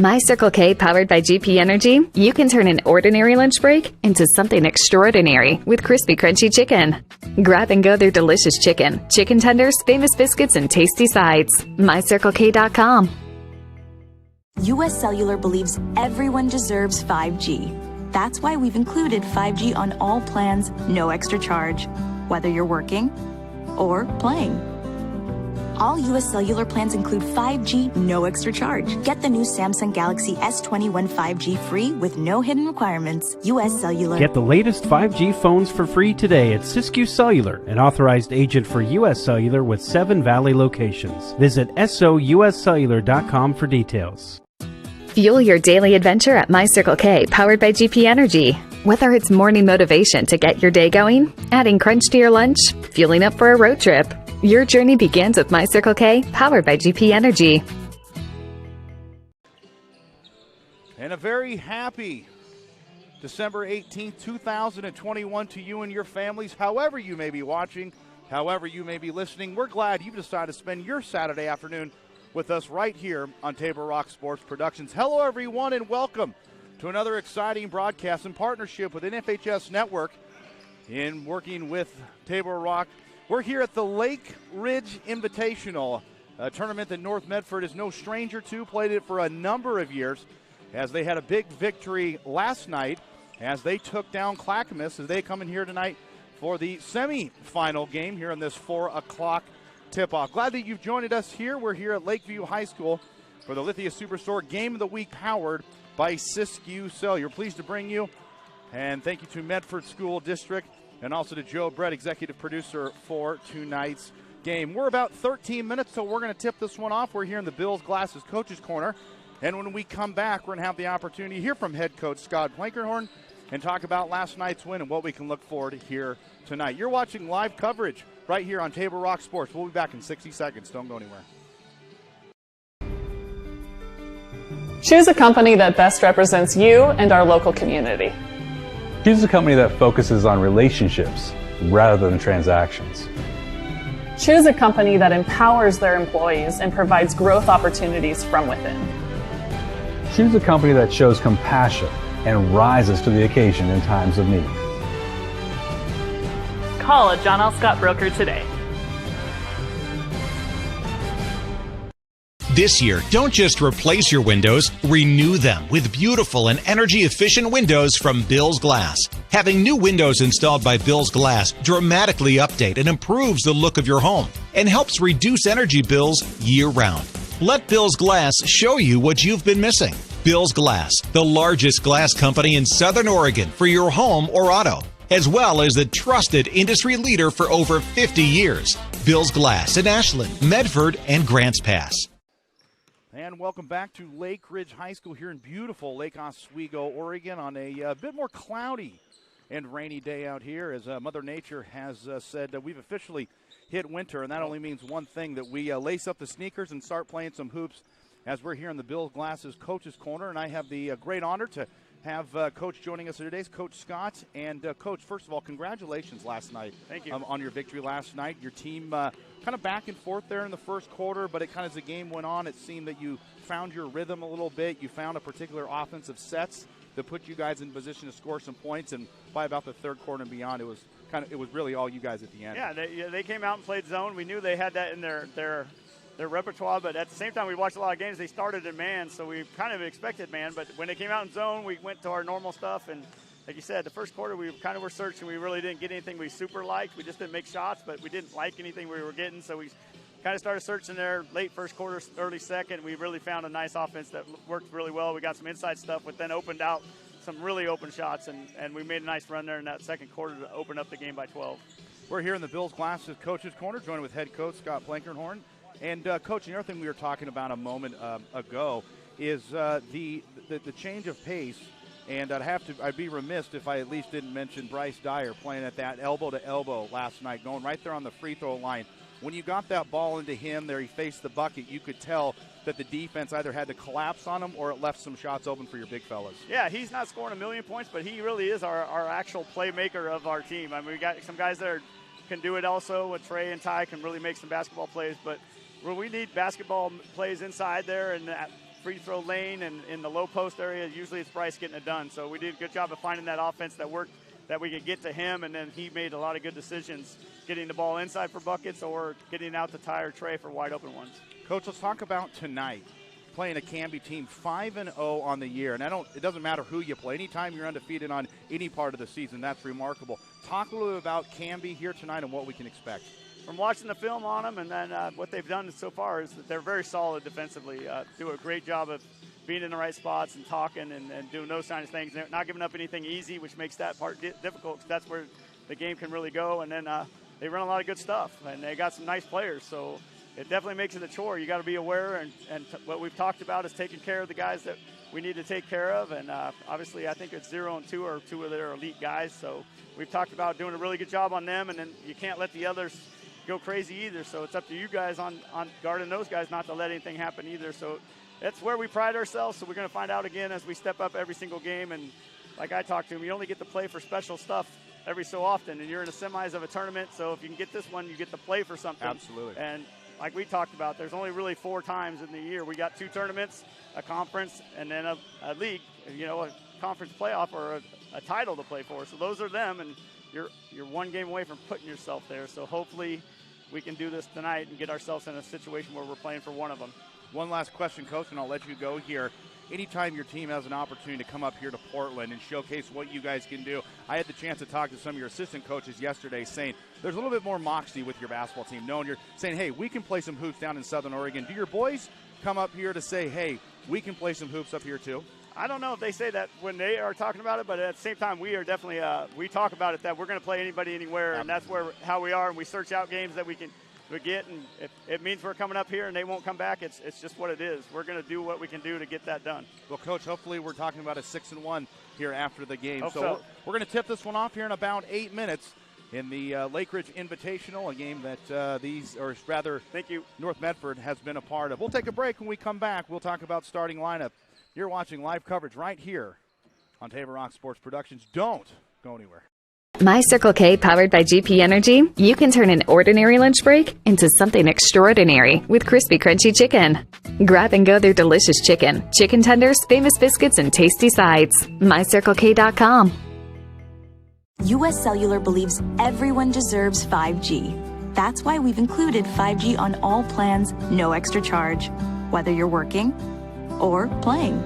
My Circle K, powered by GP Energy, you can turn an ordinary lunch break into something extraordinary with crispy, crunchy chicken. Grab and go their delicious chicken, chicken tenders, famous biscuits, and tasty sides. MyCircleK.com. US Cellular believes everyone deserves 5G. That's why we've included 5G on all plans, no extra charge, whether you're working or playing. All US Cellular plans include 5G, no extra charge. Get the new Samsung Galaxy S21 5G free with no hidden requirements. US Cellular. Get the latest 5G phones for free today at Siskiyou Cellular, an authorized agent for US Cellular with 7 Valley locations. Visit souscellular.com for details. Fuel your daily adventure at My Circle K, powered by GP Energy. Whether it's morning motivation to get your day going, adding crunch to your lunch, fueling up for a road trip, your journey begins with My Circle K, powered by GP Energy. And a very happy December 18th, 2021 to you and your families, however you may be watching, however you may be listening. We're glad you've decided to spend your Saturday afternoon with us right here on Table Rock Sports Productions. Hello, everyone, and welcome to another exciting broadcast in partnership with NFHS Network in working with Table Rock. We're here at the Lake Ridge Invitational, a tournament that North Medford is no stranger to, played it for a number of years as they had a big victory last night as they took down Clackamas as they come in here tonight for the semifinal game here on this 4 o'clock tip-off. Glad that you've joined us here. We're here at Lakeview High School for the Lithia Superstore Game of the Week, powered by Siskiyou Cellular. Pleased to bring you, and thank you to Medford School District and also to Joe Brett, executive producer for tonight's game. We're about 13 minutes, so we're going to tip this one off. We're here in the Bills Glasses Coaches Corner, and when we come back, we're going to have the opportunity to hear from head coach Scott Plankenhorn and talk about last night's win and what we can look forward to here tonight. You're watching live coverage right here on Table Rock Sports. We'll be back in 60 seconds. Don't go anywhere. Choose a company that best represents you and our local community. Choose a company that focuses on relationships rather than transactions. Choose a company that empowers their employees and provides growth opportunities from within. Choose a company that shows compassion and rises to the occasion in times of need. Call a John L. Scott broker today. This year, don't just replace your windows, renew them with beautiful and energy-efficient windows from Bills Glass. Having new windows installed by Bills Glass dramatically update and improves the look of your home and helps reduce energy bills year-round. Let Bills Glass show you what you've been missing. Bills Glass, the largest glass company in Southern Oregon for your home or auto, as well as the trusted industry leader for over 50 years. Bills Glass in Ashland, Medford, and Grants Pass. And welcome back to Lake Ridge High School here in beautiful Lake Oswego, Oregon, on a bit more cloudy and rainy day out here as Mother Nature has said that we've officially hit winter, and that only means one thing, that we lace up the sneakers and start playing some hoops as we're here in the Bills Glasses Coaches Corner. And I have the great honor to have Coach joining us today, Coach Scott. And Coach, first of all, congratulations last night. Thank you. On your victory last night. Your team kind of back and forth there in the first quarter, but it kind of as the game went on, it seemed that you found your rhythm a little bit. You found a particular offensive sets that put you guys in position to score some points, and by about the third quarter and beyond, it was really all you guys at the end. Yeah, they came out and played zone. We knew they had that in their repertoire, but at the same time, we watched a lot of games. They started in man, so we kind of expected man, but when they came out in zone, we went to our normal stuff. And like you said, the first quarter, we kind of were searching. We really didn't get anything we super liked. We just didn't make shots, but we didn't like anything we were getting, so we kind of started searching there late first quarter, early second. We really found a nice offense that worked really well. We got some inside stuff, but then opened out some really open shots, and we made a nice run there in that second quarter to open up the game by 12. We're here in the Bills Glasses Coaches Corner, joined with head coach Scott Plankenhorn. And, Coach, the other thing we were talking about a moment ago is the change of pace. And I'd be remiss if I at least didn't mention Bryce Dyer playing at that elbow-to-elbow last night, going right there on the free throw line. When you got that ball into him there, he faced the bucket, you could tell that the defense either had to collapse on him or it left some shots open for your big fellas. Yeah, he's not scoring a million points, but he really is our actual playmaker of our team. I mean, we got some guys that can do it also. Trey and Ty can really make some basketball plays, but we need basketball plays inside there, and free throw lane and in the low post area, usually it's Bryce getting it done. So we did a good job of finding that offense that worked, that we could get to him, and then he made a lot of good decisions getting the ball inside for buckets or getting out to Ty or Trey for wide open ones. Coach, let's talk about tonight. Playing a Canby team 5-0 on the year, and it doesn't matter who you play. Anytime you're undefeated on any part of the season, that's remarkable. Talk a little bit about Canby here tonight and what we can expect. From watching the film on them, and then what they've done so far is that they're very solid defensively. Do a great job of being in the right spots and talking and doing those kind of things. They're not giving up anything easy, which makes that part difficult, because that's where the game can really go. And then they run a lot of good stuff, and they got some nice players. So it definitely makes it a chore. You got to be aware, and what we've talked about is taking care of the guys that we need to take care of. And obviously, I think it's 0 and 2 are two of their elite guys. So we've talked about doing a really good job on them, and then you can't let the others go crazy either. So it's up to you guys on guarding those guys not to let anything happen either. So that's where we pride ourselves. So we're going to find out again as we step up every single game. And like I talked to him, you only get to play for special stuff every so often, and you're in the semis of a tournament. So if you can get this one, you get to play for something. Absolutely. And like we talked about, there's only really 4 times in the year. We got 2 tournaments, a conference, and then a league, a conference playoff or a title to play for. So those are them, and you're one game away from putting yourself there. So hopefully we can do this tonight and get ourselves in a situation where we're playing for one of them. One last question, Coach, and I'll let you go here. Anytime your team has an opportunity to come up here to Portland and showcase what you guys can do, I had the chance to talk to some of your assistant coaches yesterday saying there's a little bit more moxie with your basketball team, knowing you're saying, hey, we can play some hoops down in Southern Oregon. Do your boys come up here to say, hey, we can play some hoops up here too? I don't know if they say that when they are talking about it, but at the same time, we are definitely we talk about it that we're going to play anybody anywhere, and that's how we are, and we search out games that we get, and if it means we're coming up here and they won't come back, it's just what it is. We're going to do what we can do to get that done. Well, Coach, hopefully we're talking about a 6-1 here after the game. So we're going to tip this one off here in about 8 minutes in the Lake Ridge Invitational, a game that thank you, North Medford has been a part of. We'll take a break. When we come back, we'll talk about starting lineup. You're watching live coverage right here on Table Rock Sports Productions. Don't go anywhere. My Circle K, powered by GP Energy, you can turn an ordinary lunch break into something extraordinary with crispy, crunchy chicken. Grab and go their delicious chicken, chicken tenders, famous biscuits, and tasty sides. MyCircleK.com. US Cellular believes everyone deserves 5G. That's why we've included 5G on all plans, no extra charge, whether you're working or playing.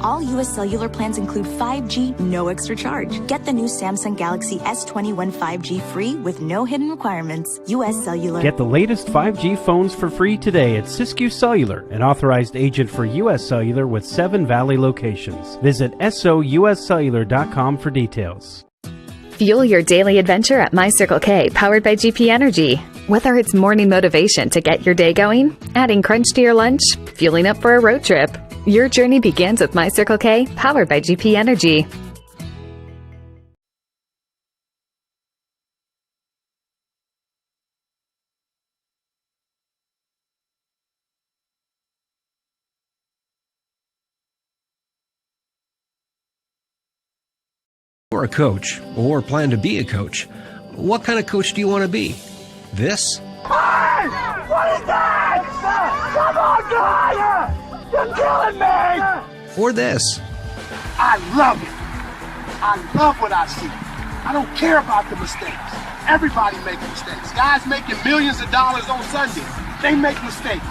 All US Cellular plans include 5G, no extra charge. Get the new Samsung Galaxy S21 5G free with no hidden requirements. US Cellular. Get the latest 5G phones for free today at Siskiyou Cellular, an authorized agent for US Cellular with 7 Valley locations. Visit souscellular.com for details. Fuel your daily adventure at My Circle K, powered by GP Energy. Whether it's morning motivation to get your day going, adding crunch to your lunch, fueling up for a road trip, your journey begins with My Circle K, powered by GP Energy. You're a coach, or plan to be a coach. What kind of coach do you want to be? This? Hey! What is that? Come on, guy! You're killing me! Or this? I love it. I love what I see. I don't care about the mistakes. Everybody makes mistakes. Guys making millions of dollars on Sunday, they make mistakes.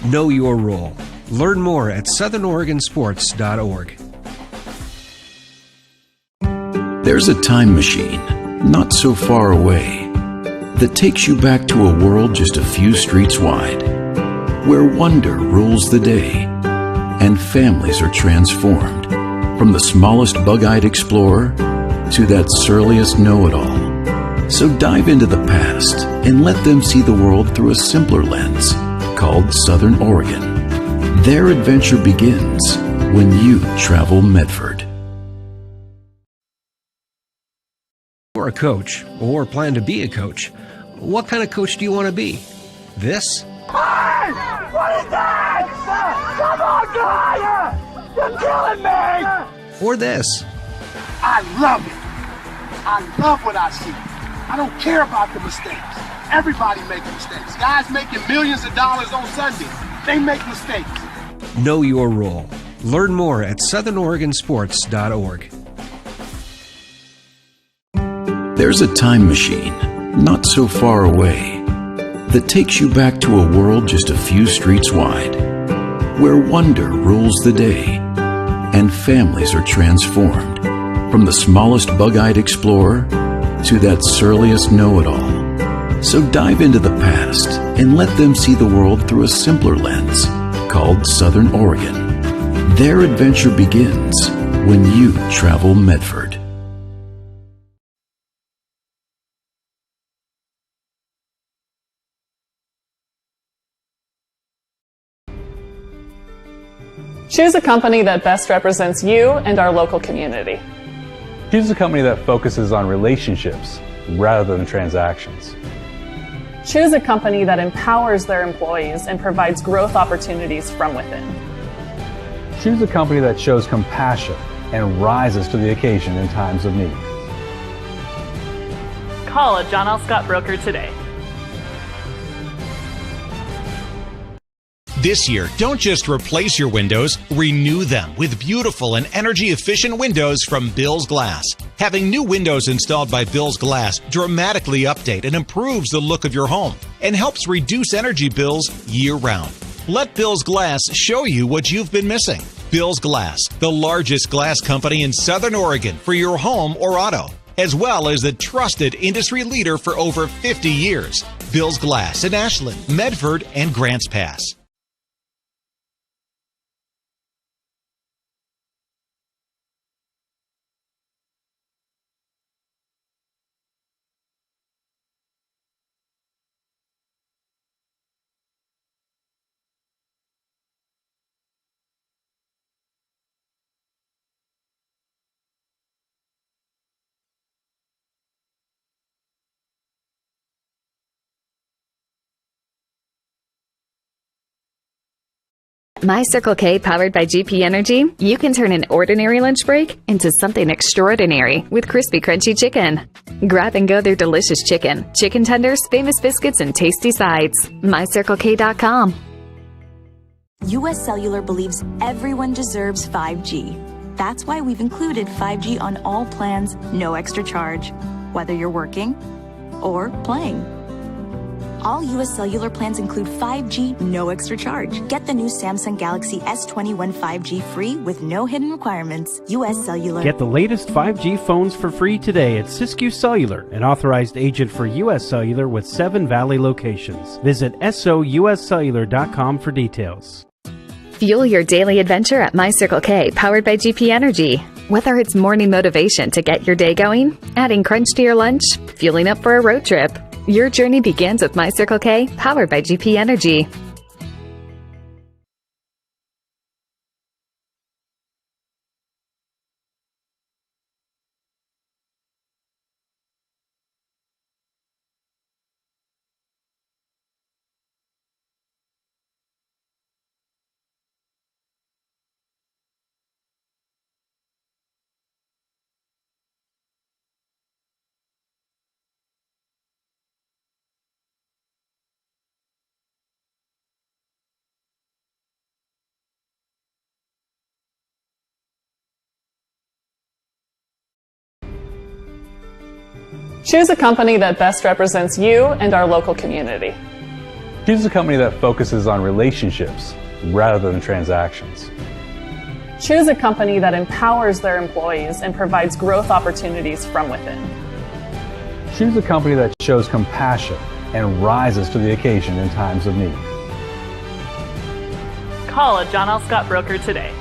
Know your role. Learn more at southernoregonsports.org. There's a time machine, not so far away, that takes you back to a world just a few streets wide, where wonder rules the day, and families are transformed, from the smallest bug-eyed explorer to that surliest know-it-all. So dive into the past and let them see the world through a simpler lens, called Southern Oregon. Their adventure begins when you travel Medford. You're a coach, or plan to be a coach. What kind of coach do you want to be? This? Hey! What is that? Come on, guy! You're killing me! Or this? I love it. I love what I see. I don't care about the mistakes. Everybody makes mistakes. Guys making millions of dollars on Sunday, they make mistakes. Know your role. Learn more at southernoregonsports.org. There's a time machine, not so far away, that takes you back to a world just a few streets wide, where wonder rules the day and families are transformed, from the smallest bug-eyed explorer to that surliest know-it-all. So dive into the past and let them see the world through a simpler lens called Southern Oregon. Their adventure begins when you travel Medford. Choose a company that best represents you and our local community. Choose a company that focuses on relationships rather than transactions. Choose a company that empowers their employees and provides growth opportunities from within. Choose a company that shows compassion and rises to the occasion in times of need. Call a John L. Scott broker today. This year, don't just replace your windows, renew them with beautiful and energy-efficient windows from Bill's Glass. Having new windows installed by Bill's Glass dramatically update and improves the look of your home and helps reduce energy bills year-round. Let Bill's Glass show you what you've been missing. Bill's Glass, the largest glass company in Southern Oregon for your home or auto, as well as the trusted industry leader for over 50 years. Bill's Glass in Ashland, Medford, and Grants Pass. My Circle K powered by GP Energy, you can turn an ordinary lunch break into something extraordinary with crispy, crunchy chicken. Grab and go their delicious chicken, chicken tenders, famous biscuits, and tasty sides. MyCircleK.com. US Cellular believes everyone deserves 5G. That's why we've included 5G on all plans, no extra charge, whether you're working or playing. All US Cellular plans include 5G, no extra charge. Get the new Samsung Galaxy S21 5G free with no hidden requirements. US Cellular. Get the latest 5G phones for free today at Siskiyou Cellular, an authorized agent for US Cellular with 7 Valley locations. Visit souscellular.com for details. Fuel your daily adventure at My Circle K, powered by GP Energy. Whether it's morning motivation to get your day going, adding crunch to your lunch, fueling up for a road trip, your journey begins with My Circle K, powered by GP Energy. Choose a company that best represents you and our local community. Choose a company that focuses on relationships rather than transactions. Choose a company that empowers their employees and provides growth opportunities from within. Choose a company that shows compassion and rises to the occasion in times of need. Call a John L. Scott broker today.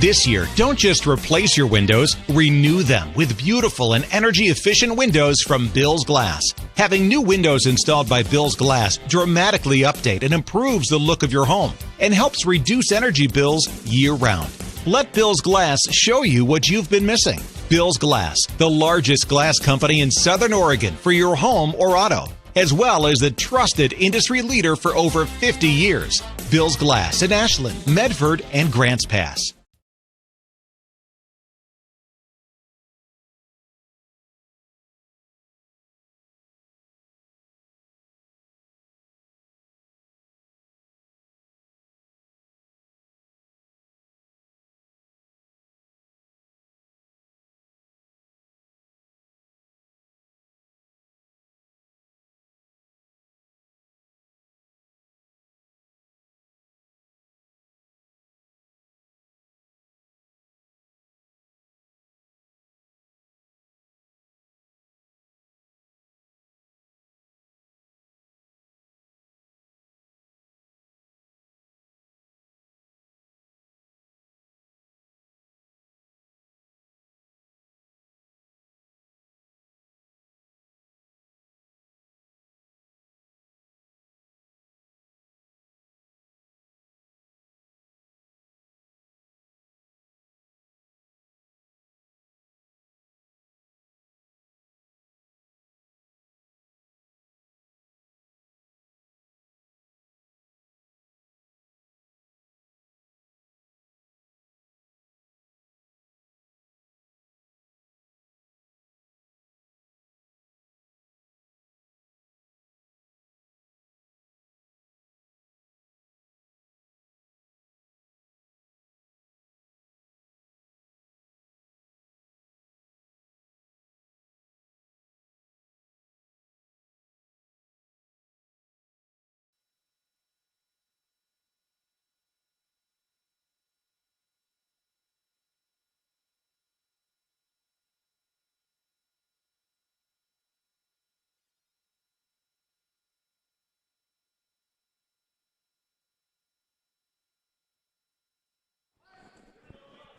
This year, don't just replace your windows, renew them with beautiful and energy-efficient windows from Bill's Glass. Having new windows installed by Bill's Glass dramatically update and improves the look of your home and helps reduce energy bills year-round. Let Bill's Glass show you what you've been missing. Bill's Glass, the largest glass company in Southern Oregon for your home or auto, as well as the trusted industry leader for over 50 years. Bill's Glass in Ashland, Medford, and Grants Pass.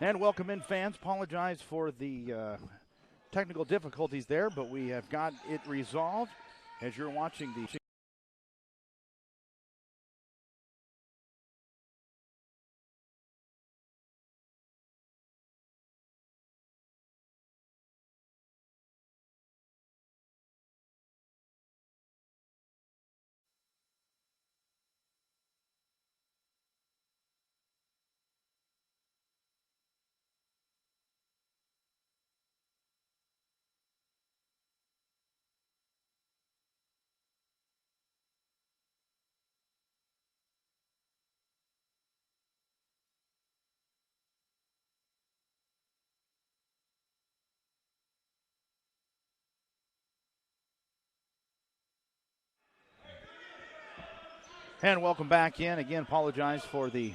And welcome in, fans. Apologize for the technical difficulties there, but we have got it resolved as you're watching the And welcome back in. Again, apologize for the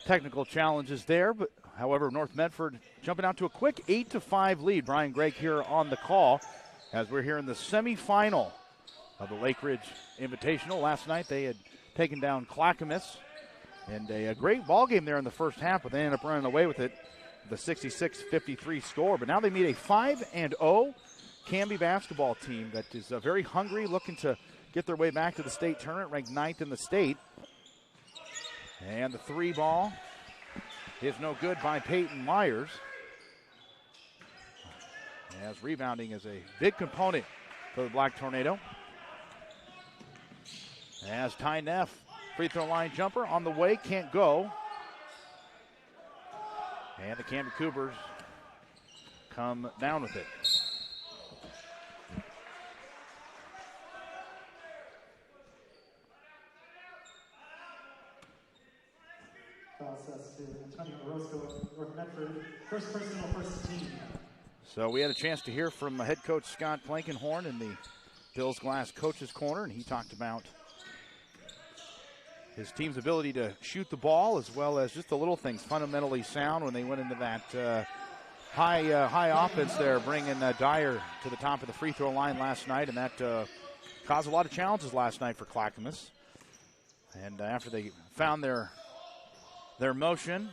technical challenges there, but however, North Medford jumping out to a quick 8-5 lead. Brian Gregg here on the call as we're here in the semifinal of the Lake Ridge Invitational. Last night they had taken down Clackamas, and a great ball game there in the first half, but they ended up running away with it, the 66-53 score. But now they meet a 5-0 Canby basketball team that is very hungry, looking to get their way back to the state tournament, ranked 9th in the state. And the three ball is no good by Peyton Myers, as rebounding is a big component for the Black Tornado. As Ty Neff, free throw line jumper on the way, can't go. And the Canby Cougars come down with it. North Medford, first personal, first team. So we had a chance to hear from head coach Scott Blankenhorn in the Bills Glass Coaches Corner, and he talked about his team's ability to shoot the ball as well as just the little things, fundamentally sound when they went into that high offense there, bringing Dyer to the top of the free throw line last night, and that caused a lot of challenges last night for Clackamas. And after they found their motion,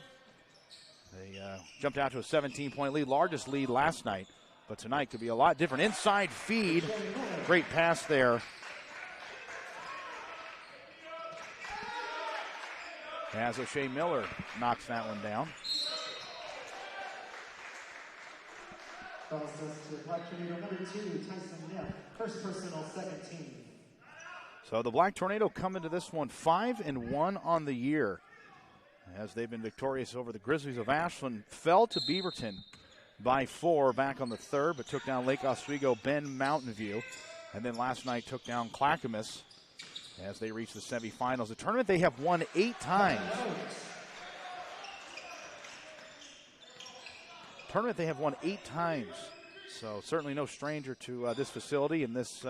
they jumped out to a 17-point lead, largest lead last night, but tonight could be a lot different. Inside feed, great pass there. As O'Shea Miller knocks that one down. Number 2, Tyson Neff, first personal, second team. So the Black Tornado come into this one 5-1 on the year, as they've been victorious over the Grizzlies of Ashland. Fell to Beaverton by 4 back on the 3rd, but took down Lake Oswego, Bend, Mountain View, and then last night took down Clackamas as they reach the semifinals. The tournament they have won 8 times. Tournament they have won 8 times, so certainly no stranger to this facility and this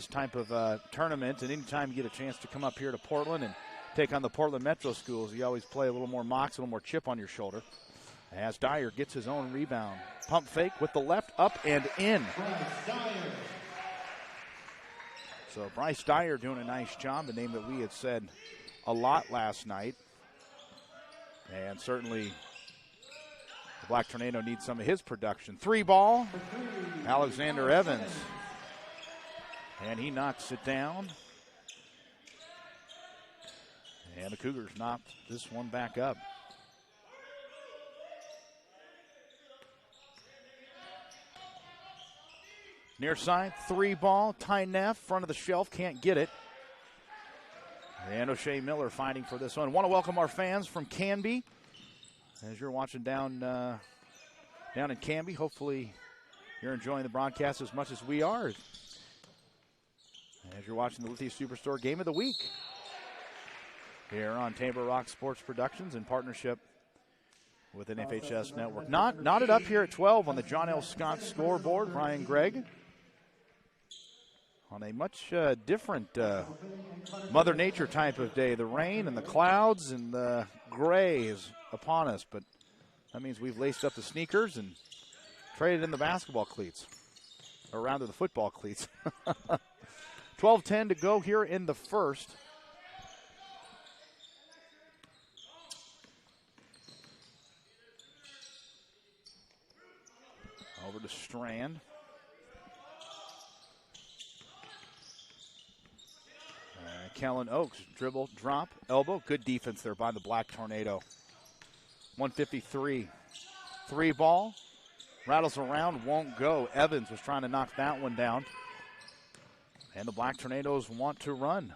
type of tournament. And anytime you get a chance to come up here to Portland and take on the Portland Metro schools, you always play a little more mox, a little more chip on your shoulder. As Dyer gets his own rebound. Pump fake with the left, up and in. So Bryce Dyer doing a nice job, the name that we had said a lot last night. And certainly the Black Tornado needs some of his production. 3 ball, Alexander Evans. And he knocks it down. And the Cougars knocked this one back up. Near side, 3 ball, Ty Neff, front of the shelf, can't get it. And O'Shea Miller fighting for this one. Want to welcome our fans from Canby. As you're watching down in Canby, hopefully you're enjoying the broadcast as much as we are. As you're watching the Lithia Superstore Game of the Week here on Tabor Rock Sports Productions in partnership with an FHS network. Knotted up here at 12 on the John L. Scott scoreboard. Brian Gregg on a much different Mother Nature type of day. The rain and the clouds and the gray is upon us, but that means we've laced up the sneakers and traded in the basketball cleats, or rather the football cleats. 12:10 to go here in the first. Over to Strand. Kellen Oaks, dribble, drop, elbow. Good defense there by the Black Tornado. 153. 3 ball. Rattles around, won't go. Evans was trying to knock that one down. And the Black Tornadoes want to run.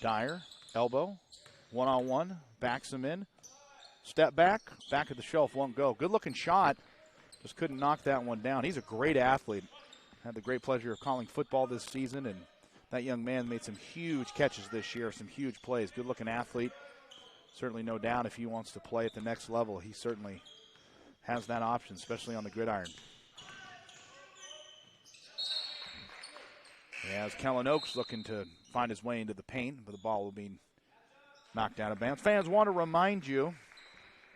Dyer, elbow, one-on-one, backs him in. Step back, back at the shelf, won't go. Good-looking shot, just couldn't knock that one down. He's a great athlete. Had the great pleasure of calling football this season, and that young man made some huge catches this year, some huge plays. Good-looking athlete. Certainly no doubt if he wants to play at the next level, he certainly has that option, especially on the gridiron. As Kellen Oaks looking to find his way into the paint, but the ball will be knocked out of bounds. Fans, want to remind you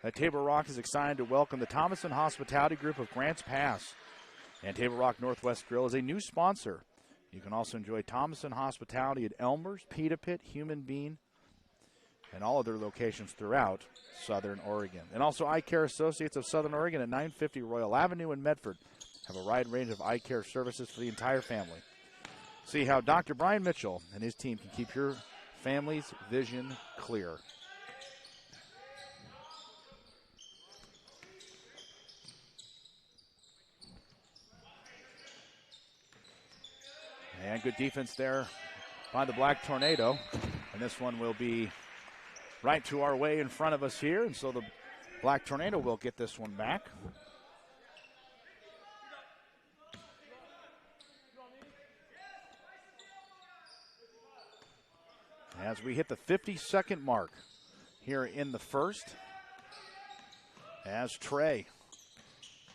that Table Rock is excited to welcome the Thomason Hospitality Group of Grants Pass. And Table Rock Northwest Grill is a new sponsor. You can also enjoy Thomason Hospitality at Elmer's, Pita Pit, Human Bean, and all other locations throughout Southern Oregon. And also Eye Care Associates of Southern Oregon at 950 Royal Avenue in Medford have a wide range of eye care services for the entire family. See how Dr. Brian Mitchell and his team can keep your family's vision clear. And good defense there by the Black Tornado. And this one will be right to our way in front of us here. And so the Black Tornado will get this one back. As we hit the 50-second mark here in the first. As Trey,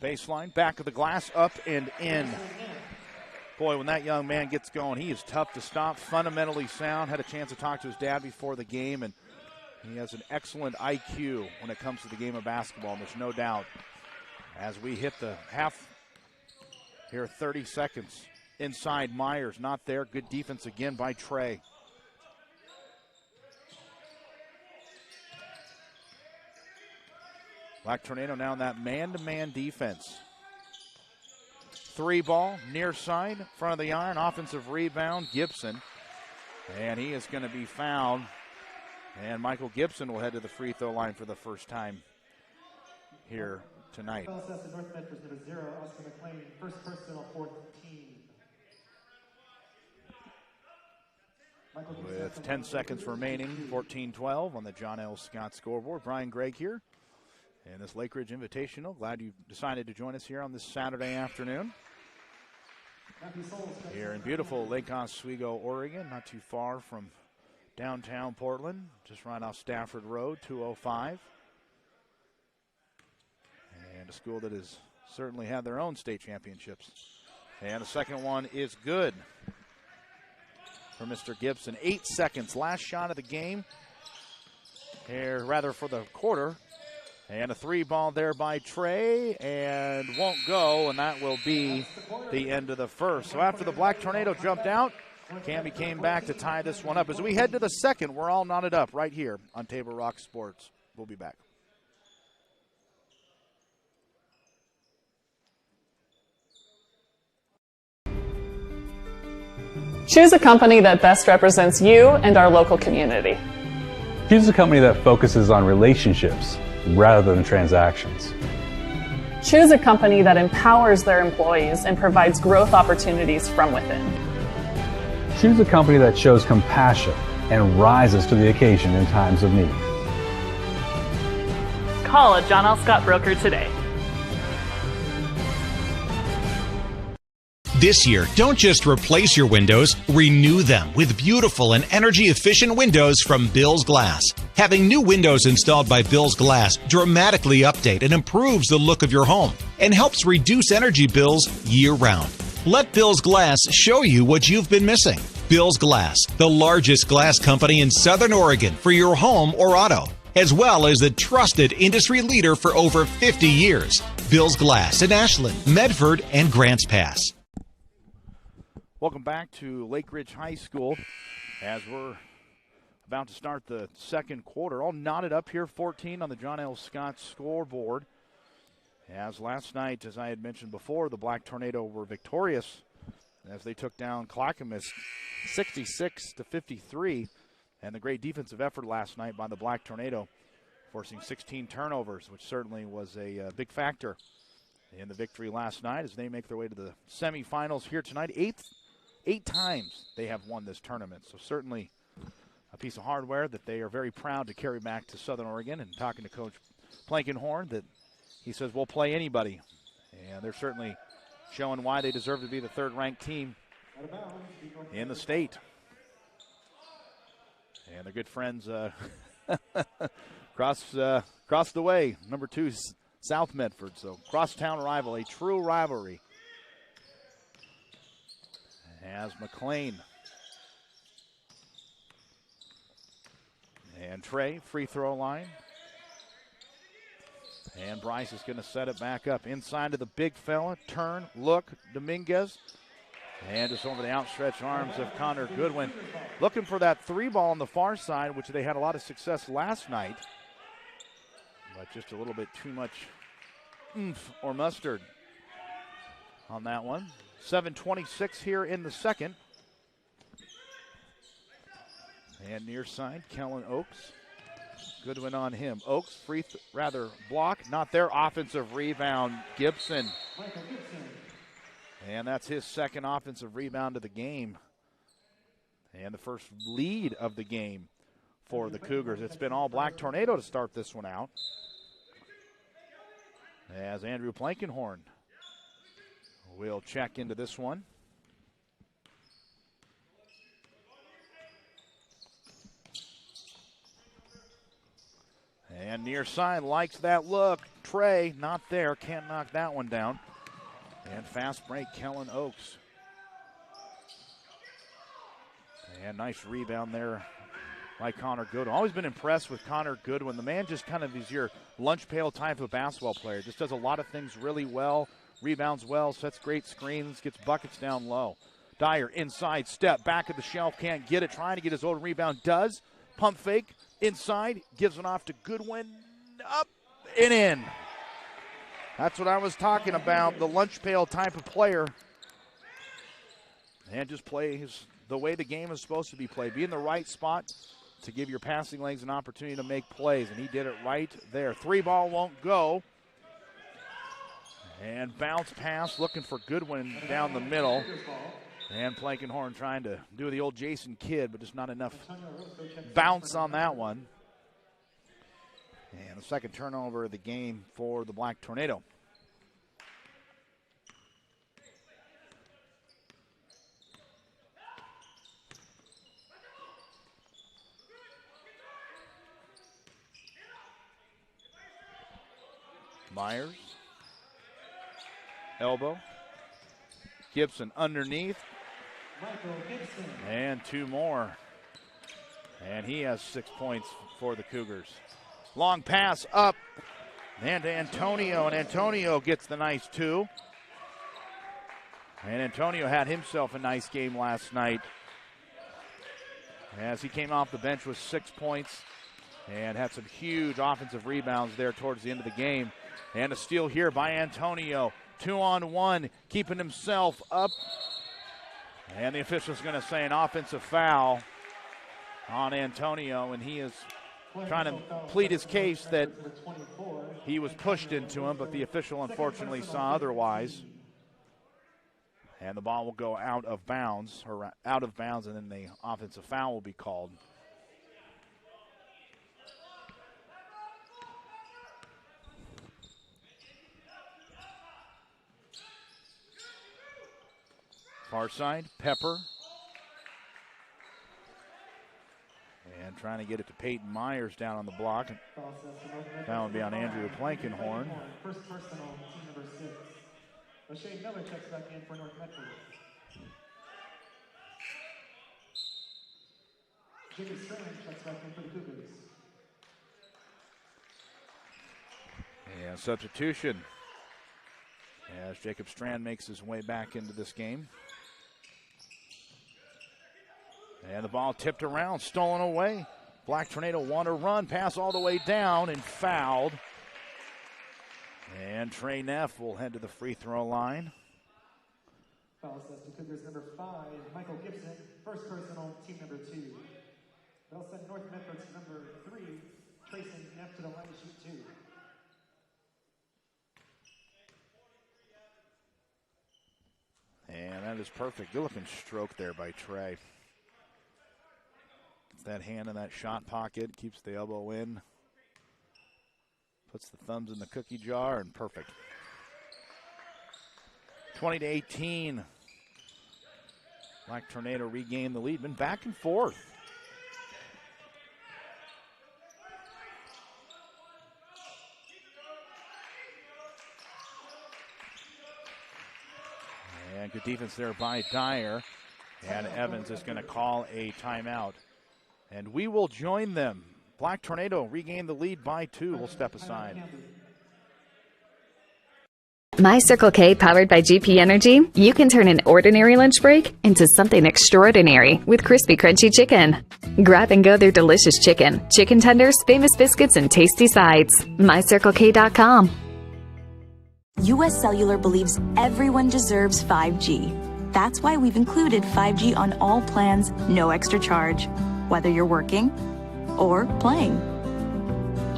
baseline, back of the glass, up and in. Boy, when that young man gets going, he is tough to stop, fundamentally sound. Had a chance to talk to his dad before the game, and he has an excellent IQ when it comes to the game of basketball, and there's no doubt. As we hit the half here, 30 seconds. Inside, Myers not there. Good defense again by Trey. Black Tornado now in that man-to-man defense. 3 ball, near side, front of the iron, offensive rebound, Gibson. And he is going to be fouled. And Michael Gibson will head to the free throw line for the first time here tonight. Foul assessment, North Medford's number 0, Oscar McLean, first personal 14. With 10 seconds remaining, 14-12 on the John L. Scott scoreboard. Brian Gregg here. And this Lake Ridge Invitational. Glad you decided to join us here on this Saturday afternoon. Here in beautiful Lake Oswego, Oregon, not too far from downtown Portland, just right off Stafford Road, 205. And a school that has certainly had their own state championships. And the second one is good for Mr. Gibson. 8 seconds, last shot of the game. Here, rather for the quarter. And a 3 ball there by Trey, and won't go, and that will be the end of the first. So after the Black Tornado jumped out, Canby came back to tie this one up. As we head to the second, we're all knotted up right here on Table Rock Sports. We'll be back. Choose a company that best represents you and our local community. Choose a company that focuses on relationships rather than transactions. Choose a company that empowers their employees and provides growth opportunities from within. Choose a company that shows compassion and rises to the occasion in times of need. Call a John L. Scott broker today. This year, don't just replace your windows, renew them with beautiful and energy-efficient windows from Bill's Glass. Having new windows installed by Bill's Glass dramatically update and improves the look of your home and helps reduce energy bills year-round. Let Bill's Glass show you what you've been missing. Bill's Glass, the largest glass company in Southern Oregon for your home or auto, as well as the trusted industry leader for over 50 years. Bill's Glass in Ashland, Medford, and Grants Pass. Welcome back to Lake Ridge High School as we're about to start the second quarter. All knotted up here, 14 on the John L. Scott scoreboard. As last night, as I had mentioned before, the Black Tornado were victorious as they took down Clackamas 66-53. And the great defensive effort last night by the Black Tornado, forcing 16 turnovers, which certainly was a big factor in the victory last night as they make their way to the semifinals here tonight. Eight times they have won this tournament, so certainly a piece of hardware that they are very proud to carry back to Southern Oregon. And talking to Coach Plankenhorn, that he says we'll play anybody, and they're certainly showing why they deserve to be the third-ranked team in the state. And their good friends across the way, number 2, South Medford. So crosstown rival, a true rivalry. As McLean and Trey, free throw line. And Bryce is going to set it back up inside to the big fella. Turn, look, Dominguez. And just over the outstretched arms of Connor Goodwin. Looking for that 3-ball on the far side, which they had a lot of success last night. But just a little bit too much oomph or mustard on that one. 7:26 here in the second. And near side, Kellen Oakes. Goodwin on him. Oakes, block, not there. Offensive rebound, Gibson. And that's his second offensive rebound of the game. And the first lead of the game for the Cougars. It's been all Black Tornado to start this one out. As Andrew Plankenhorn will check into this one. And near side likes that look. Trey, not there. Can't knock that one down. And fast break, Kellen Oakes. And nice rebound there by Connor Goodwin. Always been impressed with Connor Goodwin. The man just kind of is your lunch pail type of basketball player. Just does a lot of things really well. Rebounds well, sets great screens, gets buckets down low. Dyer inside, step back at the shelf, can't get it. Trying to get his own rebound, does. Pump fake, inside, gives it off to Goodwin. Up and in. That's what I was talking about, the lunch pail type of player. And just plays the way the game is supposed to be played. Be in the right spot to give your passing legs an opportunity to make plays, and he did it right there. 3-ball won't go. And bounce pass, looking for Goodwin down the middle. And Plankenhorn trying to do the old Jason Kidd, but just not enough bounce on that one. And the second turnover of the game for the Black Tornado. Myers. Elbow. Gibson underneath. And 2 more. And he has 6 points for the Cougars. Long pass up. And to Antonio. And Antonio gets the nice 2. And Antonio had himself a nice game last night, as he came off the bench with 6 points and had some huge offensive rebounds there towards the end of the game. And a steal here by Antonio. 2-on-1, keeping himself up. And the official's going to say an offensive foul on Antonio, and he is trying to plead his case that he was pushed into him, but the official unfortunately saw otherwise. And the ball will go out of bounds, and then the offensive foul will be called. Far side, Pepper. And trying to get it to Peyton Myers down on the block. That would be on Andrew Plankenhorn. First personal, team number 6. O'Shea Miller checks back in for North Medford. Jacob Strand checks back in for the Cougars. And substitution as Jacob Strand makes his way back into this game. And the ball tipped around, stolen away Black Tornado want to run, pass all the way down and fouled. And Trey Neff will head to the free throw line. Foul says to Cougars number 5, Michael Gibson, first personal, team number 2. They'll send North Medford's number 3, Trayson Neff to the line to shoot 2. And that is perfect. Good looking stroke there by Trey. Gets that hand in that shot pocket, keeps the elbow in. Puts the thumbs in the cookie jar, and perfect. 20-18. Black Tornado regained the lead. Been back and forth. And good defense there by Dyer. And Evans is going to call a timeout. And we will join them. Black Tornado regained the lead by 2. We'll step aside. My Circle K, powered by GP Energy, you can turn an ordinary lunch break into something extraordinary with crispy, crunchy chicken. Grab and go their delicious chicken, chicken tenders, famous biscuits, and tasty sides. MyCircleK.com. US Cellular believes everyone deserves 5G. That's why we've included 5G on all plans, no extra charge, whether you're working or playing.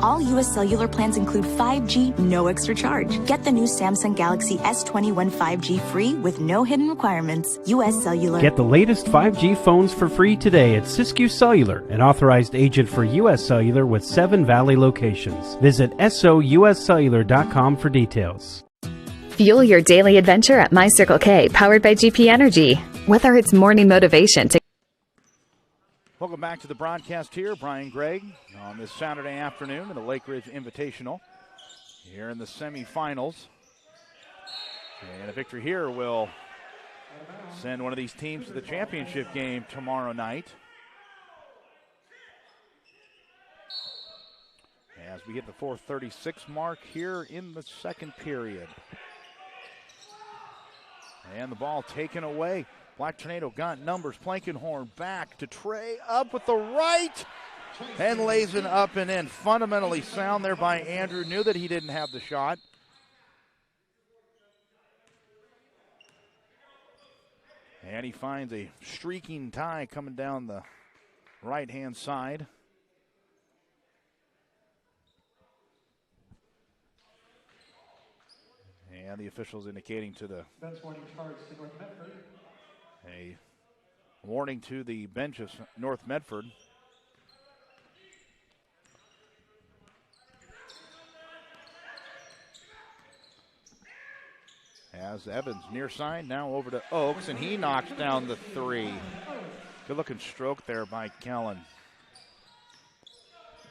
All US Cellular plans include 5G, no extra charge. Get the new Samsung Galaxy S21 5G free with no hidden requirements. US Cellular. Get the latest 5G phones for free today at Siskiyou Cellular, an authorized agent for US Cellular with 7 Valley locations. Visit souscellular.com for details. Fuel your daily adventure at My Circle K, powered by GP Energy. Whether it's morning motivation to Welcome back to the broadcast here. Brian Gregg on this Saturday afternoon in the Lake Ridge Invitational here in the semifinals. And a victory here will send one of these teams to the championship game tomorrow night. As we hit the 4:36 mark here in the second period. And the ball taken away. Black Tornado got numbers. Plankenhorn back to Trey, up with the right, and lays it up and in. Fundamentally sound there by Andrew. Knew that he didn't have the shot. And he finds a streaking tie coming down the right-hand side. And the officials indicating to the Bench warning charge to North Medford. A warning to the bench of North Medford. As Evans near side, now over to Oaks, and he knocks down the 3. Good looking stroke there by Kellen.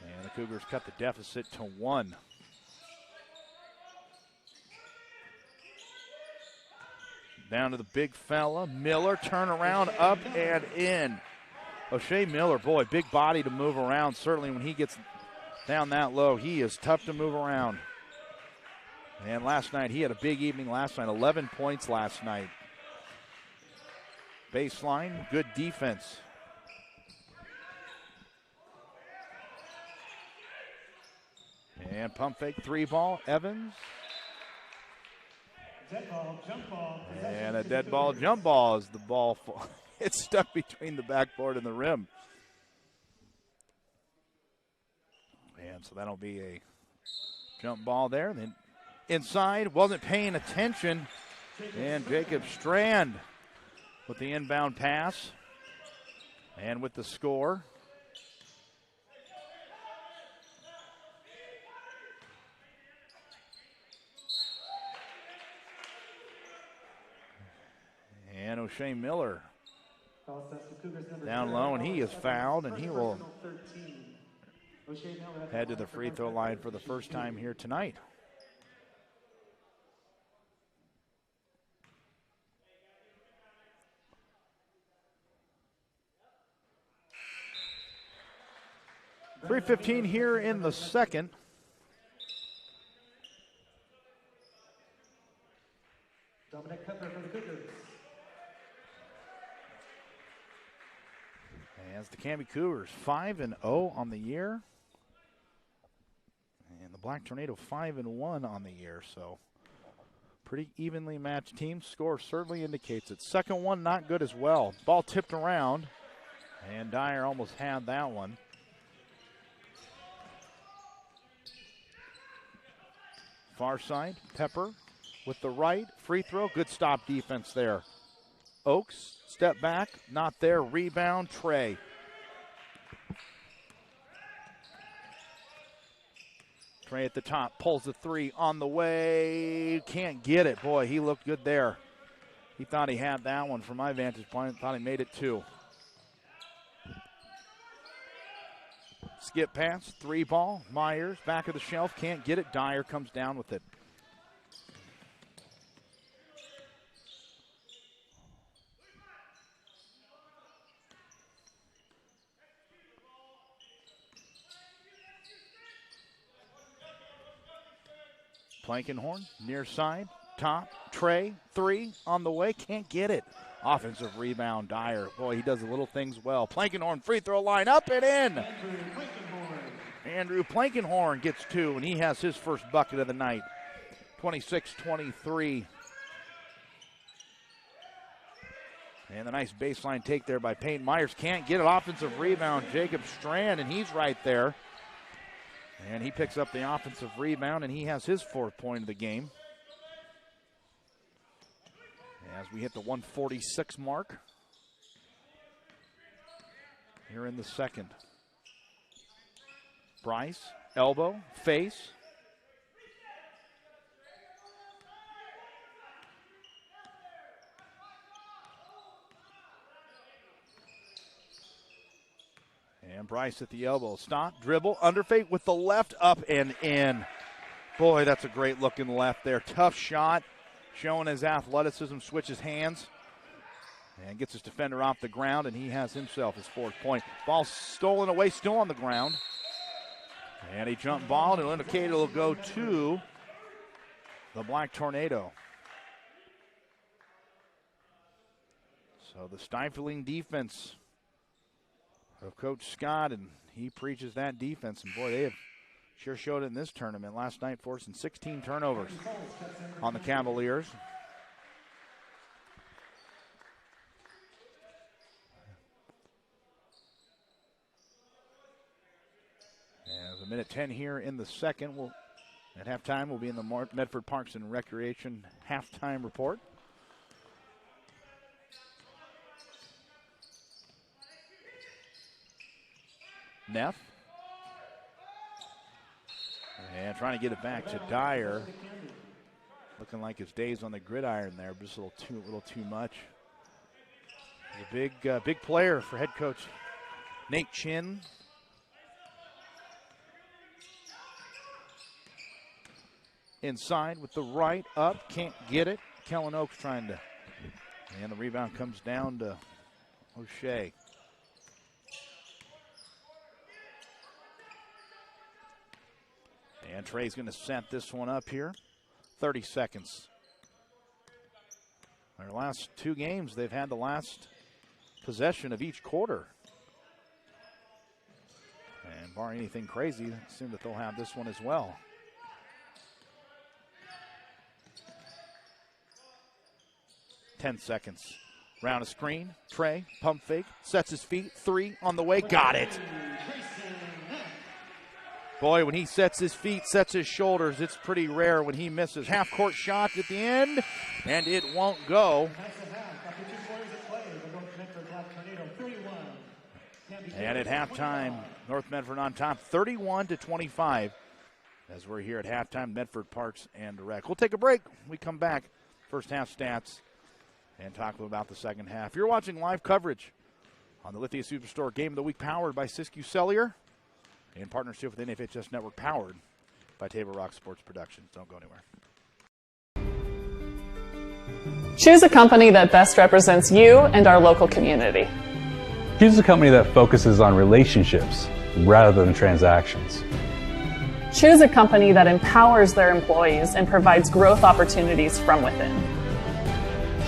And the Cougars cut the deficit to 1. Down to the big fella, Miller, turn around, up and in. O'Shea Miller, boy, big body to move around. Certainly when he gets down that low, he is tough to move around. And last night, he had a big evening last night, 11 points last night. Baseline, good defense. And pump fake 3 ball, Evans. Dead ball, jump ball. And a dead ball, jump ball as the ball it's stuck between the backboard and the rim. And so that'll be a jump ball there. Then inside, wasn't paying attention. And Jacob Strand with the inbound pass and with the score. And O'Shea Miller down low, and he is fouled, and he will head to the free throw line for the first time here tonight. .315 here in the second. Dominic Pepper for the Cougars. As the Canby Cougars 5-0 on the year. And the Black Tornado 5-1 on the year. So pretty evenly matched team. Score certainly indicates it. Second one not good as well. Ball tipped around. And Dyer almost had that one. Far side, Pepper with the right. Free throw, good stop defense there. Oaks, step back, not there. Rebound, Trey. Trey at the top, pulls the three on the way. Can't get it. Boy, he looked good there. He thought he had that one from my vantage point. Thought he made it two. Skip pass, three ball. Myers, back of the shelf, can't get it. Dyer comes down with it. Plankenhorn, near side, top, Trey, three on the way, can't get it. Offensive rebound, Dyer. Boy, he does the little things well. Plankenhorn, free throw line, up and in. Andrew Plankenhorn gets two, and he has his first bucket of the night. 26-23. And a nice baseline take there by Peyton Myers. Can't get it. Offensive rebound, Jacob Strand, and he's right there. And he picks up the offensive rebound, and he has his fourth point of the game. As we hit the 146 mark here in the second. Bryce, elbow, face. And Bryce at the elbow. Stop, dribble, under fake with the left, up and in. Boy, that's a great looking left there. Tough shot, showing his athleticism, switches hands, and gets his defender off the ground, and he has himself his fourth point. Ball stolen away, still on the ground. And a jump ball, and it'll indicate it'll go to the Black Tornado. So the stifling defense of Coach Scott, and he preaches that defense. And boy, they have sure showed it in this tournament. Last night forcing 16 turnovers on the Cavaliers. As a minute 10 here in the second, at halftime we'll be in the Medford Parks and Recreation halftime report. Neff. And trying to get it back to Dyer. Looking like his days on the gridiron there, but just a little too much. He's a big player for head coach Nate Chin. Inside with the right, up, can't get it. Kellen Oaks trying to, and the rebound comes down to O'Shea. And Trey's going to set this one up here. 30 seconds. Their last two games, they've had the last possession of each quarter. And barring anything crazy, I assume that they'll have this one as well. Ten seconds. Round a screen. Trey, pump fake, sets his feet. Three on the way. Got it. Boy, when he sets his feet, sets his shoulders, it's pretty rare when he misses. Half-court shot at the end, and it won't go. And at halftime, North Medford on top, 31-25. As we're here at halftime, Medford Parks and Rec. We'll take a break. We come back, first half stats, and talk about the second half. You're watching live coverage on the Lithia Superstore Game of the Week, powered by Siskiyou Cellular, in partnership with NFHS Network, powered by Table Rock Sports Productions. Don't go anywhere. Choose a company that best represents you and our local community. Choose a company that focuses on relationships rather than transactions. Choose a company that empowers their employees and provides growth opportunities from within.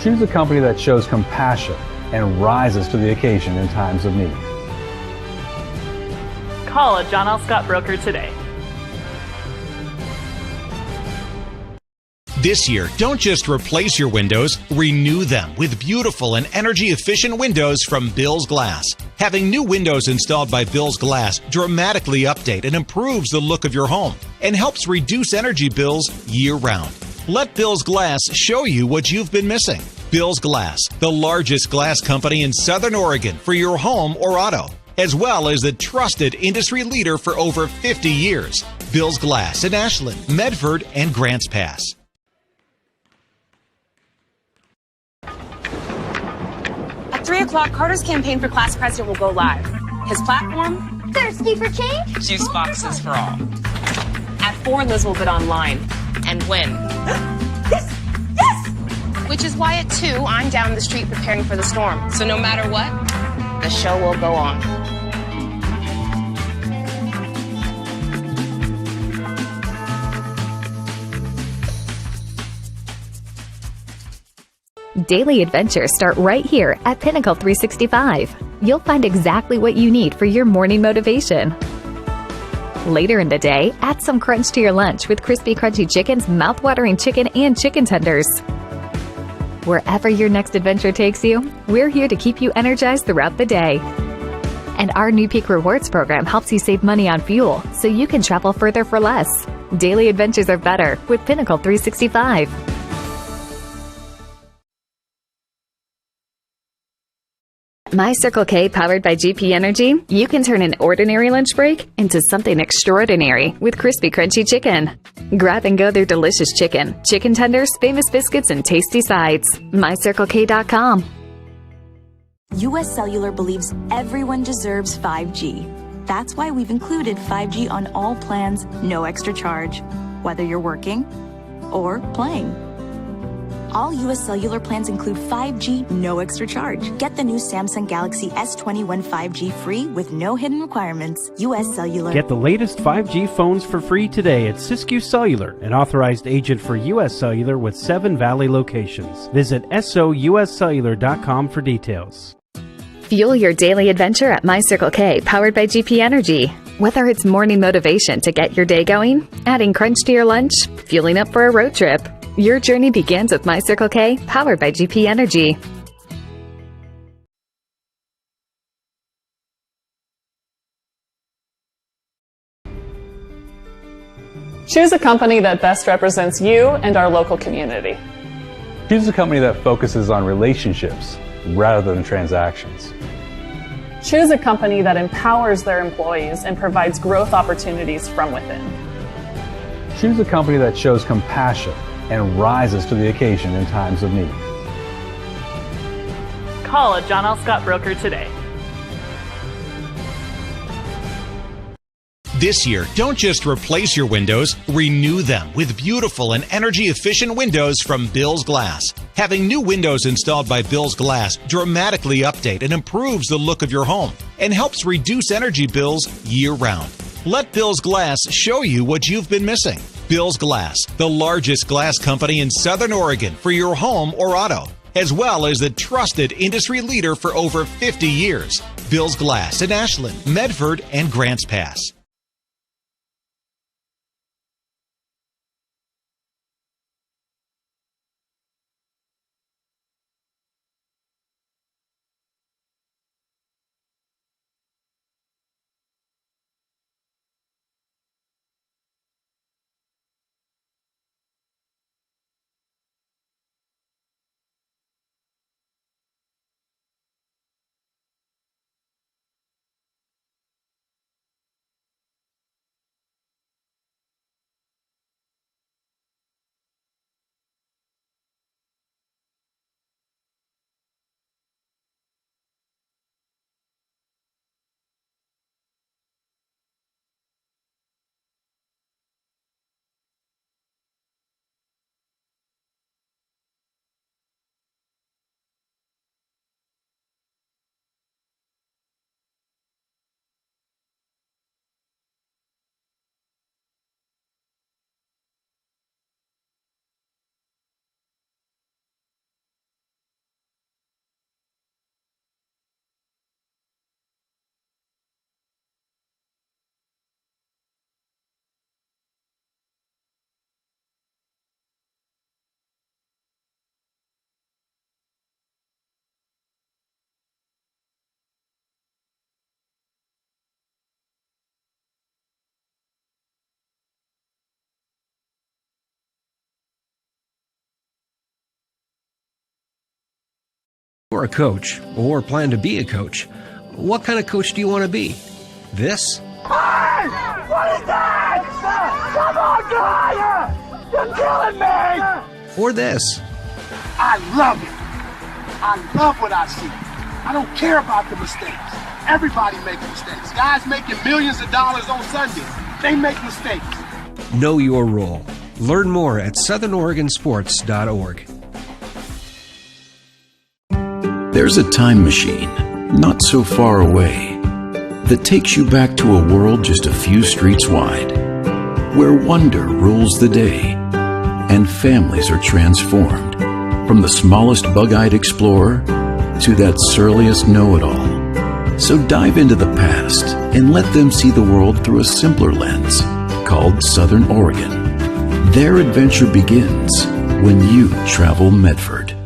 Choose a company that shows compassion and rises to the occasion in times of need. Call a John L. Scott broker today. This year, don't just replace your windows, renew them with beautiful and energy-efficient windows from Bill's Glass. Having new windows installed by Bill's Glass dramatically update and improves the look of your home and helps reduce energy bills year-round. Let Bill's Glass show you what you've been missing. Bill's Glass, the largest glass company in Southern Oregon for your home or auto, as well as the trusted industry leader for over 50 years. Bill's Glass in Ashland, Medford, and Grants Pass. At 3 o'clock, Carter's campaign for class president will go live. His platform? Thirsty for change? Juice boxes for all. At 4, Liz will bid online and win. Yes! Yes! Which is why at 2, I'm down the street preparing for the storm. So no matter what, the show will go on. Daily adventures start right here at Pinnacle 365. You'll find exactly what you need for your morning motivation. Later in the day, add some crunch to your lunch with crispy, crunchy chicken's mouth-watering chicken and chicken tenders. Wherever your next adventure takes you, we're here to keep you energized throughout the day. And our new Peak Rewards program helps you save money on fuel so you can travel further for less. Daily adventures are better with Pinnacle 365. My Circle K powered by GP Energy, you can turn an ordinary lunch break into something extraordinary with crispy, crunchy chicken. Grab and go their delicious chicken, chicken tenders, famous biscuits, and tasty sides. MyCircleK.com. US Cellular believes everyone deserves 5G. That's why we've included 5G on all plans, no extra charge, whether you're working or playing. All US Cellular plans include 5G, no extra charge. Get the new Samsung Galaxy S21 5G free with no hidden requirements. US Cellular. Get the latest 5G phones for free today at Siskiyou Cellular, an authorized agent for US Cellular with 7 Valley locations. Visit souscellular.com for details. Fuel your daily adventure at My Circle K, powered by GP Energy. Whether it's morning motivation to get your day going, adding crunch to your lunch, fueling up for a road trip, your journey begins with My Circle K, powered by GP Energy. Choose a company that best represents you and our local community. Choose a company that focuses on relationships rather than transactions. Choose a company that empowers their employees and provides growth opportunities from within. Choose a company that shows compassion and rises to the occasion in times of need. Call a John L. Scott broker today. This year, don't just replace your windows, renew them with beautiful and energy-efficient windows from Bill's Glass. Having new windows installed by Bill's Glass dramatically update and improves the look of your home and helps reduce energy bills year-round. Let Bill's Glass show you what you've been missing. Bill's Glass, the largest glass company in Southern Oregon for your home or auto, as well as the trusted industry leader for over 50 years. Bill's Glass in Ashland, Medford, and Grants Pass. or a coach, or plan to be a coach, what kind of coach do you want to be? This? Hey! What is that? Come on, guy! You're killing me! Or this? I love it. I love what I see. I don't care about the mistakes. Everybody makes mistakes. Guys making millions of dollars on Sundays, they make mistakes. Know your role. Learn more at southernoregonsports.org. There's a time machine, not so far away, that takes you back to a world just a few streets wide, where wonder rules the day, and families are transformed, from the smallest bug-eyed explorer to that surliest know-it-all. So dive into the past and let them see the world through a simpler lens, called Southern Oregon. Their adventure begins when you travel Medford.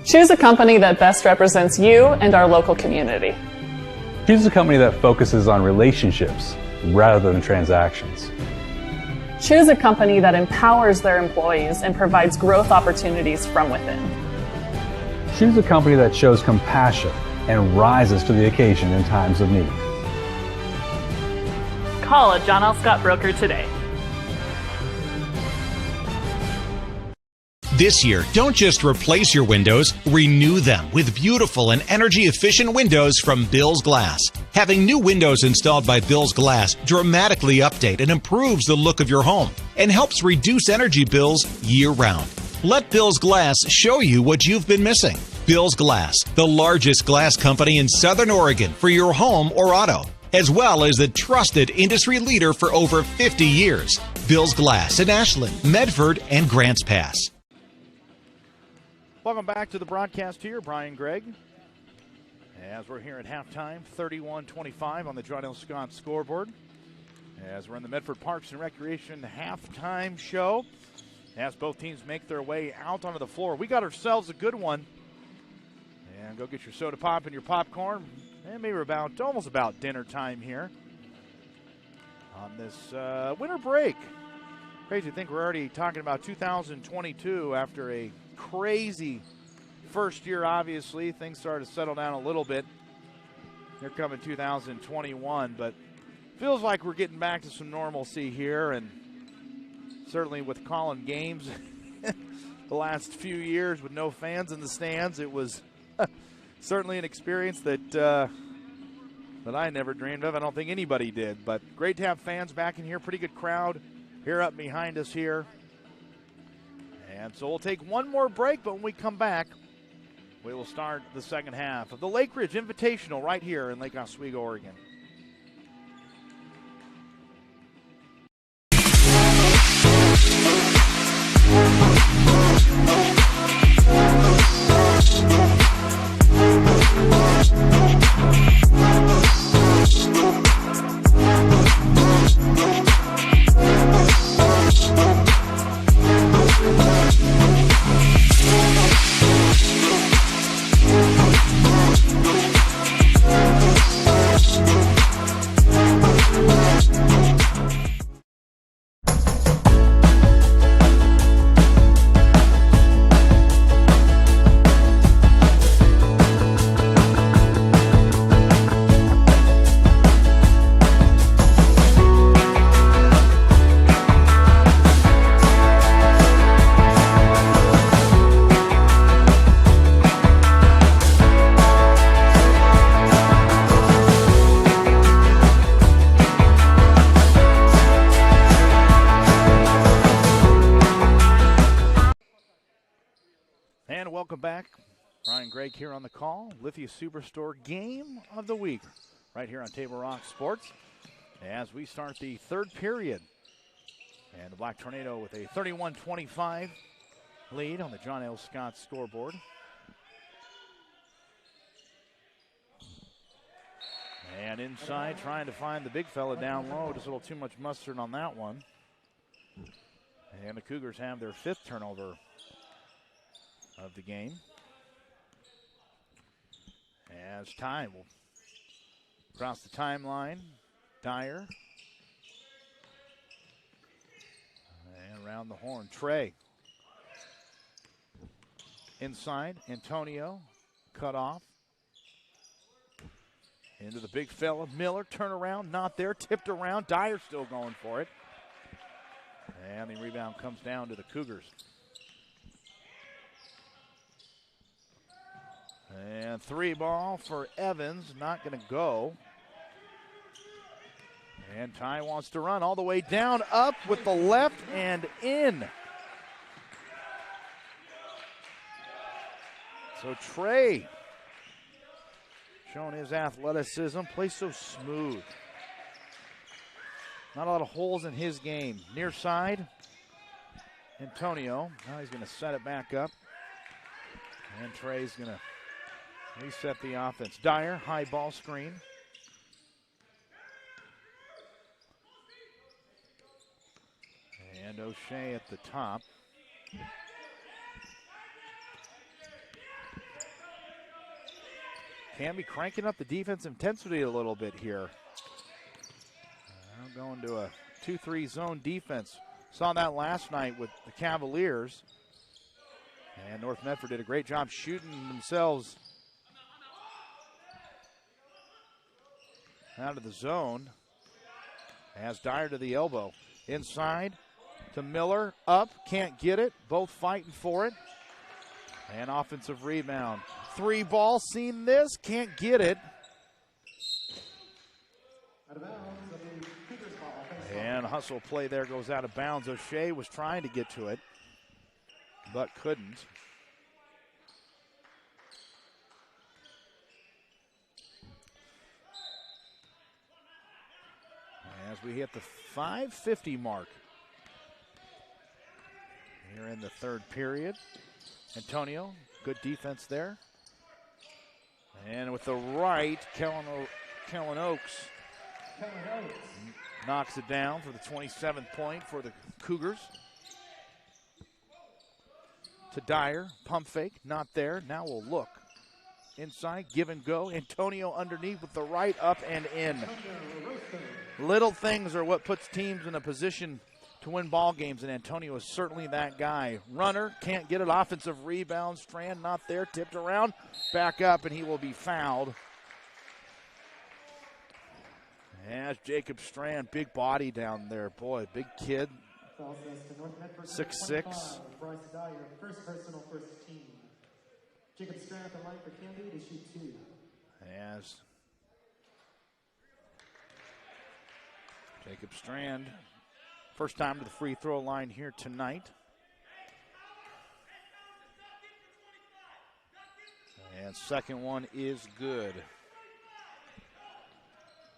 Choose a company that best represents you and our local community. Choose a company that focuses on relationships rather than transactions. Choose a company that empowers their employees and provides growth opportunities from within. Choose a company that shows compassion and rises to the occasion in times of need. Call a John L. Scott broker today. This year, don't just replace your windows, renew them with beautiful and energy-efficient windows from Bill's Glass. Having new windows installed by Bill's Glass dramatically update and improves the look of your home and helps reduce energy bills year-round. Let Bill's Glass show you what you've been missing. Bill's Glass, the largest glass company in Southern Oregon for your home or auto, as well as the trusted industry leader for over 50 years. Bill's Glass in Ashland, Medford, and Grants Pass. Welcome back to the broadcast here. Brian Gregg. As we're here at halftime, 31-25 on the John L. Scott scoreboard. As we're in the Medford Parks and Recreation halftime show. As both teams make their way out onto the floor. We got ourselves a good one. And go get your soda pop and your popcorn. And maybe we're almost about dinner time here on this winter break. Crazy to think we're already talking about 2022 after a crazy first year, obviously. Things started to settle down a little bit. Here coming 2021, but feels like we're getting back to some normalcy here, and certainly with calling games the last few years with no fans in the stands, it was certainly an experience that I never dreamed of. I don't think anybody did, but great to have fans back in here. Pretty good crowd here up behind us here. And so we'll take one more break, but when we come back, we will start the second half of the Lake Ridge Invitational right here in Lake Oswego, Oregon. Welcome back. Brian Gregg here on the call. Lithia Superstore Game of the Week right here on Table Rock Sports as we start the third period. And the Black Tornado with a 31-25 lead on the John L. Scott scoreboard. And inside, trying to find the big fella down low. Just a little too much mustard on that one. And the Cougars have their fifth turnover of the game. As Ty will cross the timeline. Dyer. And around the horn, Trey. Inside, Antonio, cut off. Into the big fella, Miller, turn around, not there, tipped around. Dyer still going for it. And the rebound comes down to the Cougars. And 3 ball for Evans, not going to go. And Ty wants to run all the way down, up with the left and in. So Trey showing his athleticism, plays so smooth. Not a lot of holes in his game. Near side, Antonio. Now he's going to set it back up. And Trey's going to reset the offense. Dyer, high ball screen. And O'Shea at the top. Canby cranking up the defense intensity a little bit here. Going to a 2-3 zone defense. Saw that last night with the Cavaliers. And North Medford did a great job shooting themselves out of the zone. As Dyer to the elbow. Inside to Miller. Up. Can't get it. Both fighting for it. And offensive rebound. 3 ball. Seen this. Can't get it. And hustle play there goes out of bounds. O'Shea was trying to get to it, but couldn't. As we hit the 5:50 mark here in the third period. Antonio, good defense there. And with the right, Kellen Oaks knocks it down for the 27th point for the Cougars. To Dyer, pump fake, not there. Now we'll look. Inside, give and go. Antonio underneath with the right, up and in. Little things are what puts teams in a position to win ball games, and Antonio is certainly that guy. Runner, can't get it. Offensive rebound. Strand not there, tipped around. Back up, and he will be fouled. As Jacob Strand, big body down there. Boy, big kid. 6'6". First personal, first team. Jacob Strand at the line for Canby to shoot 2. As Jacob Strand, first time to the free throw line here tonight. And second one is good.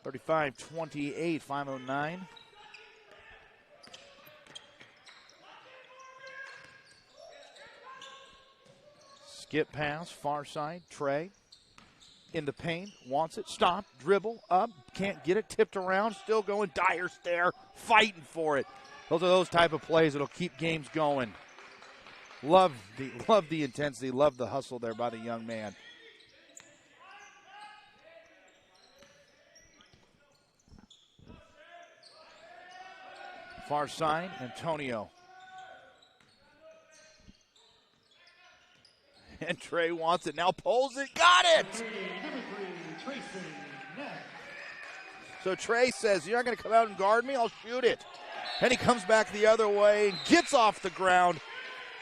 35-28, 5:09. Skip pass, far side, Trey. In the paint, wants it, stop, dribble, up, can't get it, tipped around, still going, Dyer's there, fighting for it. Those are those type of plays that'll keep games going. Love the intensity, love the hustle there by the young man. Far side, Antonio. And Trey wants it, now pulls it, got it! So Trey says, you're not going to come out and guard me, I'll shoot it. And he comes back the other way and gets off the ground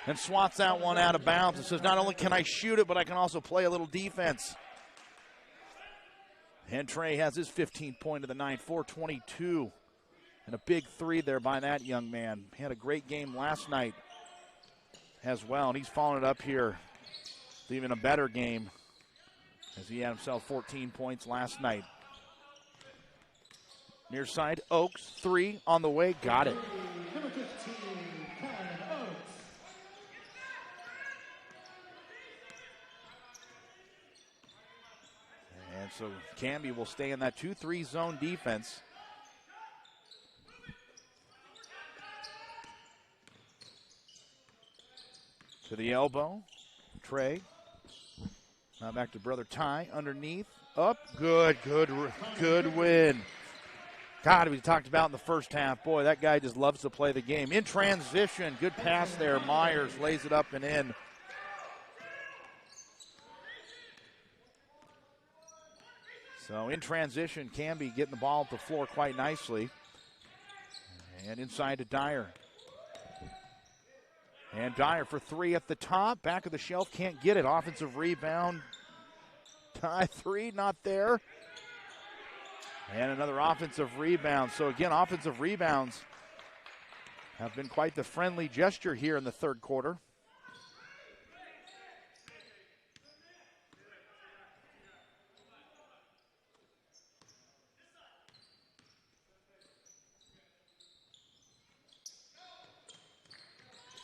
and swats that one out of bounds and says, not only can I shoot it, but I can also play a little defense. And Trey has his 15th point of the night, 4:22. And a big 3 there by that young man. He had a great game last night as well, and he's following it up here to even a better game as he had himself 14 points last night. Near side, Oaks, 3 on the way, got it. Number 15, Oaks. And so Canby will stay in that 2-3 zone defense. To the elbow, Trey. Now back to brother Ty, underneath, up, good win. God, we talked about in the first half, boy, that guy just loves to play the game. In transition, good pass there, Myers lays it up and in. So in transition, Canby getting the ball up the floor quite nicely. And inside to Dyer. And Dyer for three at the top. Back of the shelf, can't get it. Offensive rebound. Tie three, not there. And another offensive rebound. So again, offensive rebounds have been quite the friendly gesture here in the third quarter.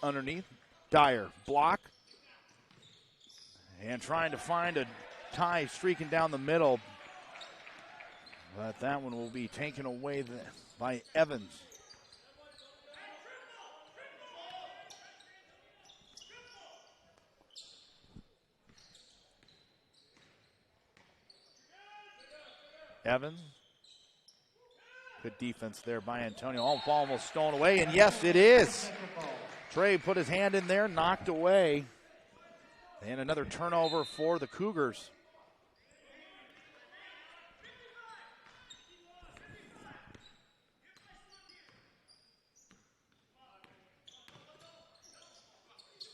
Underneath, Dyer, block, and trying to find a Tie streaking down the middle, but that one will be taken away by Evans. Evans, good defense there by Antonio. Ball almost stolen away, and yes, it is. Trey put his hand in there, knocked away. And another turnover for the Cougars.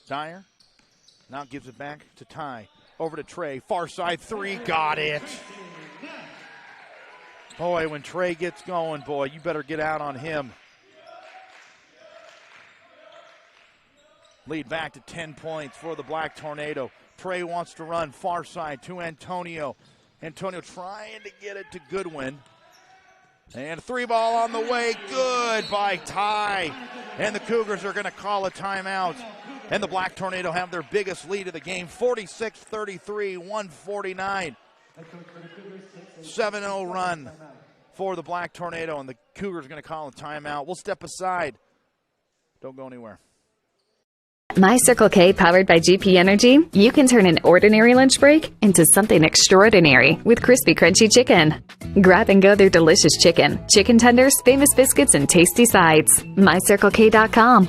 Dyer now gives it back to Ty. Over to Trey, far side three, got it. Boy, when Trey gets going, boy, you better get out on him. Lead back to 10 points for the Black Tornado. Trey wants to run far side to Antonio. Antonio trying to get it to Goodwin. And three ball on the way, good by Ty. And the Cougars are going to call a timeout. And the Black Tornado have their biggest lead of the game, 46-33, 149. 7-0 run for the Black Tornado, and the Cougars are going to call a timeout. We'll step aside. Don't go anywhere. My Circle K, powered by GP Energy, you can turn an ordinary lunch break into something extraordinary with crispy, crunchy chicken. Grab and go their delicious chicken, chicken tenders, famous biscuits, and tasty sides. MyCircleK.com.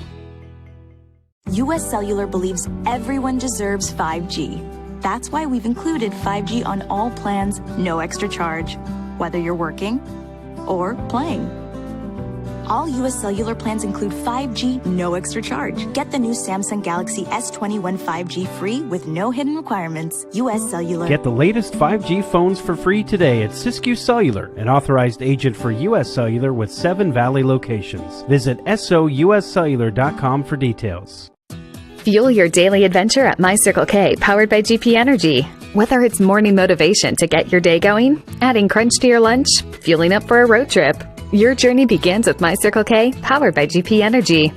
US Cellular believes everyone deserves 5G. That's why we've included 5G on all plans, no extra charge, whether you're working or playing. All US Cellular plans include 5G, no extra charge. Get the new Samsung Galaxy S21 5G free with no hidden requirements. US Cellular. Get the latest 5G phones for free today at Siskiyou Cellular, an authorized agent for US Cellular with 7 Valley locations. Visit souscellular.com for details. Fuel your daily adventure at My Circle K, powered by GP Energy. Whether it's morning motivation to get your day going, adding crunch to your lunch, fueling up for a road trip, your journey begins with My Circle K, powered by GP Energy.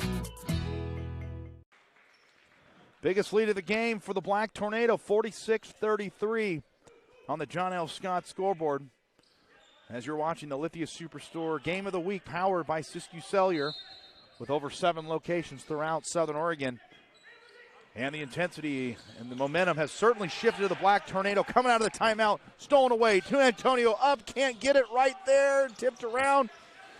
Biggest lead of the game for the Black Tornado, 46-33 on the John L. Scott scoreboard. As you're watching the Lithia Superstore Game of the Week, powered by Siskiyou Cellular, with over 7 locations throughout Southern Oregon. And the intensity and the momentum has certainly shifted to the Black Tornado. Coming out of the timeout, stolen away to Antonio, up, can't get it right there, tipped around.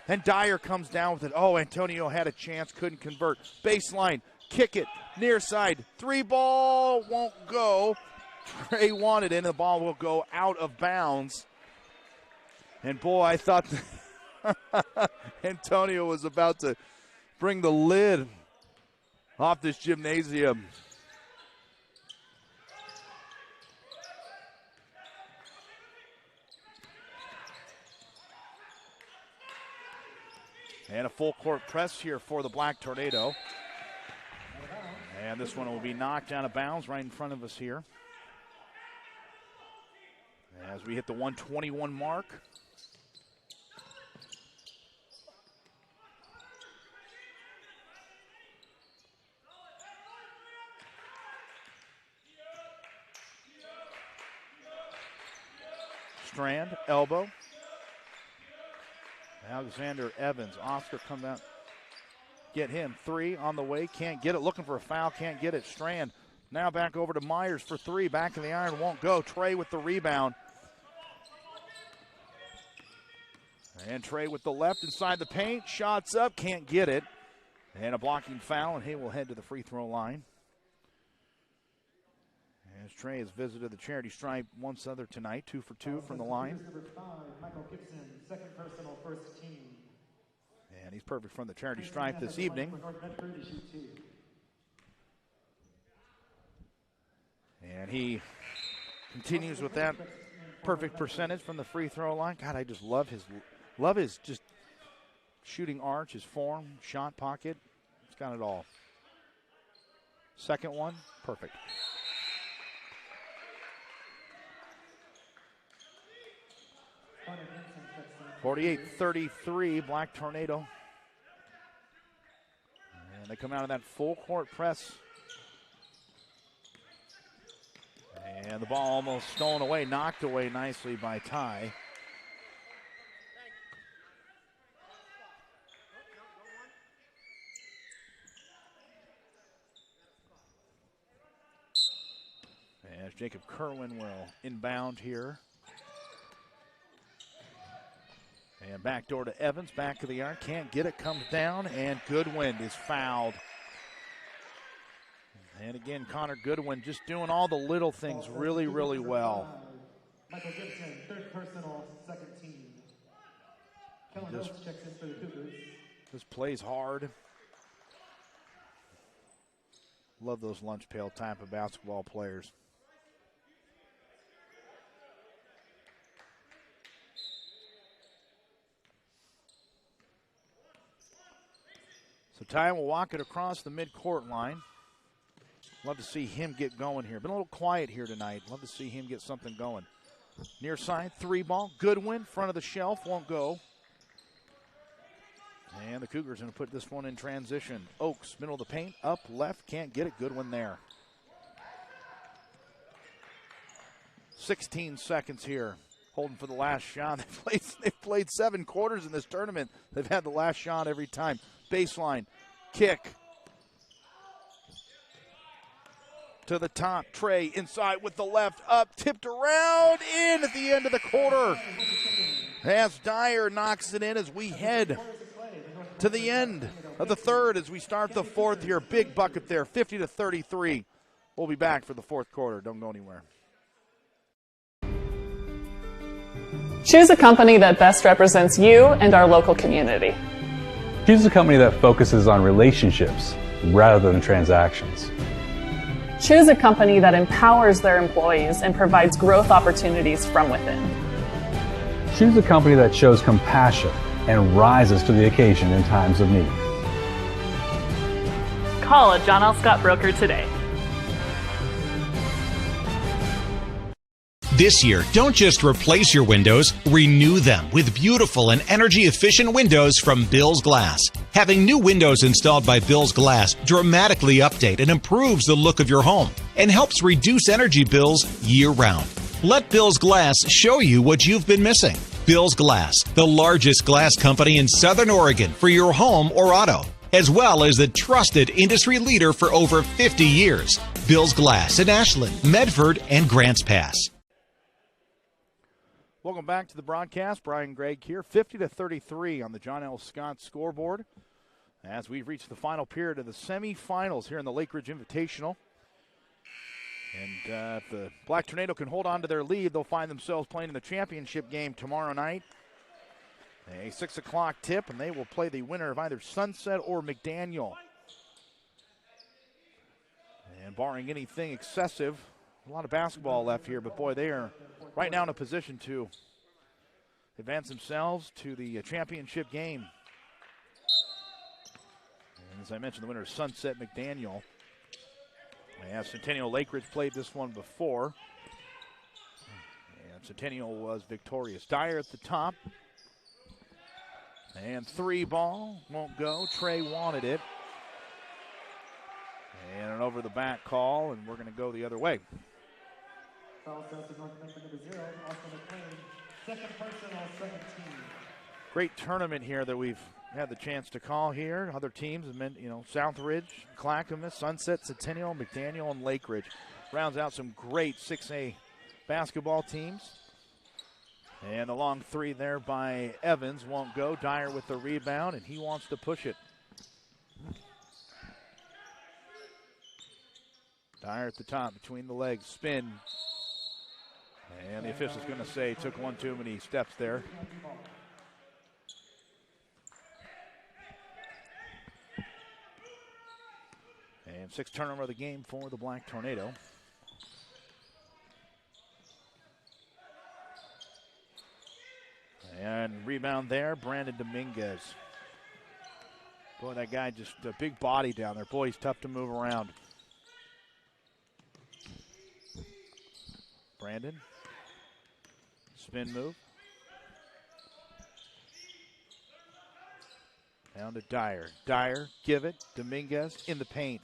And Dyer comes down with it. Oh, Antonio had a chance, couldn't convert. Baseline, kick it, near side, three ball, won't go. Trey wanted it, and the ball will go out of bounds. And boy, I thought Antonio was about to bring the lid off this gymnasium. And a full court press here for the Black Tornado. And this one will be knocked out of bounds right in front of us here. As we hit the 121 mark. Strand, elbow. Alexander Evans, Oscar come out, get him, three on the way, can't get it, looking for a foul, can't get it. Strand Now back over to Myers for three. Back of the iron, won't go. Trey with the rebound. And Trey with the left inside the paint. Shots up, can't get it. And a blocking foul, and he will head to the free throw line. As Trey has visited the charity stripe once other tonight, 2 for 2 from the line. Number 5, Michael Gibson, second personal, first team. And he's perfect from the charity stripe this evening. And he continues with that perfect percentage from the free throw line. God, I just love his just shooting arch, his form, shot pocket. He's got it all. Second one, perfect. .48-33, Black Tornado. And they come out of that full court press. And the ball almost stolen away, knocked away nicely by Ty. As Jacob Kerwin will inbound here. And backdoor to Evans, back of the arc, can't get it, comes down, and Goodwin is fouled. And again, Connor Goodwin just doing all the little things really, really well. Michael Gibson, third personal, second team. Kellen Hills checks in for the Cougars. Just plays hard. Love those lunch pail type of basketball players. So Ty will walk it across the midcourt line. Love to see him get going here. Been a little quiet here tonight. Love to see him get something going. Near side, three ball. Goodwin, front of the shelf, won't go. And the Cougars going to put this one in transition. Oaks, middle of the paint, up, left, can't get it. Goodwin there. 16 seconds here. Holding for the last shot. They've played 7 quarters in this tournament. They've had the last shot every time. Baseline, kick. To the top, Trey inside with the left, up, tipped around, in at the end of the quarter. As Dyer knocks it in as we head to the end of the third as we start the fourth here. Big bucket there, 50-33. We'll be back for the fourth quarter. Don't go anywhere. Choose a company that best represents you and our local community. Choose a company that focuses on relationships rather than transactions. Choose a company that empowers their employees and provides growth opportunities from within. Choose a company that shows compassion and rises to the occasion in times of need. Call a John L. Scott broker today. This year, don't just replace your windows, renew them with beautiful and energy-efficient windows from Bill's Glass. Having new windows installed by Bill's Glass dramatically update and improves the look of your home and helps reduce energy bills year-round. Let Bill's Glass show you what you've been missing. Bill's Glass, the largest glass company in Southern Oregon for your home or auto, as well as the trusted industry leader for over 50 years. Bill's Glass in Ashland, Medford, and Grants Pass. Welcome back to the broadcast. Brian Gregg here. 50-33 on the John L. Scott scoreboard as we've reached the final period of the semifinals here in the Lake Ridge Invitational. And if the Black Tornado can hold on to their lead, they'll find themselves playing in the championship game tomorrow night. A 6 o'clock tip, and they will play the winner of either Sunset or McDaniel. And barring anything excessive, a lot of basketball left here, but boy, they are right now in a position to advance themselves to the championship game. And as I mentioned, the winner is Sunset McDaniel. Yeah, Centennial Lake Ridge played this one before. And Centennial was victorious. Dyer at the top. And three ball, won't go. Trey wanted it. And an over the back call, and we're going to go the other way. Foul to North Memphis number 0, Austin McLean. Second personal, second team. Great tournament here that we've had the chance to call here. Other teams have been, Southridge, Clackamas, Sunset, Centennial, McDaniel, and Lake Ridge. Rounds out some great 6A basketball teams. And a long three there by Evans won't go. Dyer with the rebound, and he wants to push it. Dyer at the top, between the legs, spin. And the official's going to say took one too many steps there. And 6th turnover of the game for the Black Tornado. And rebound there, Brandon Dominguez. Boy, that guy just a big body down there. Boy, he's tough to move around. Brandon. Spin move. Down to Dyer. Dyer, give it. Dominguez in the paint.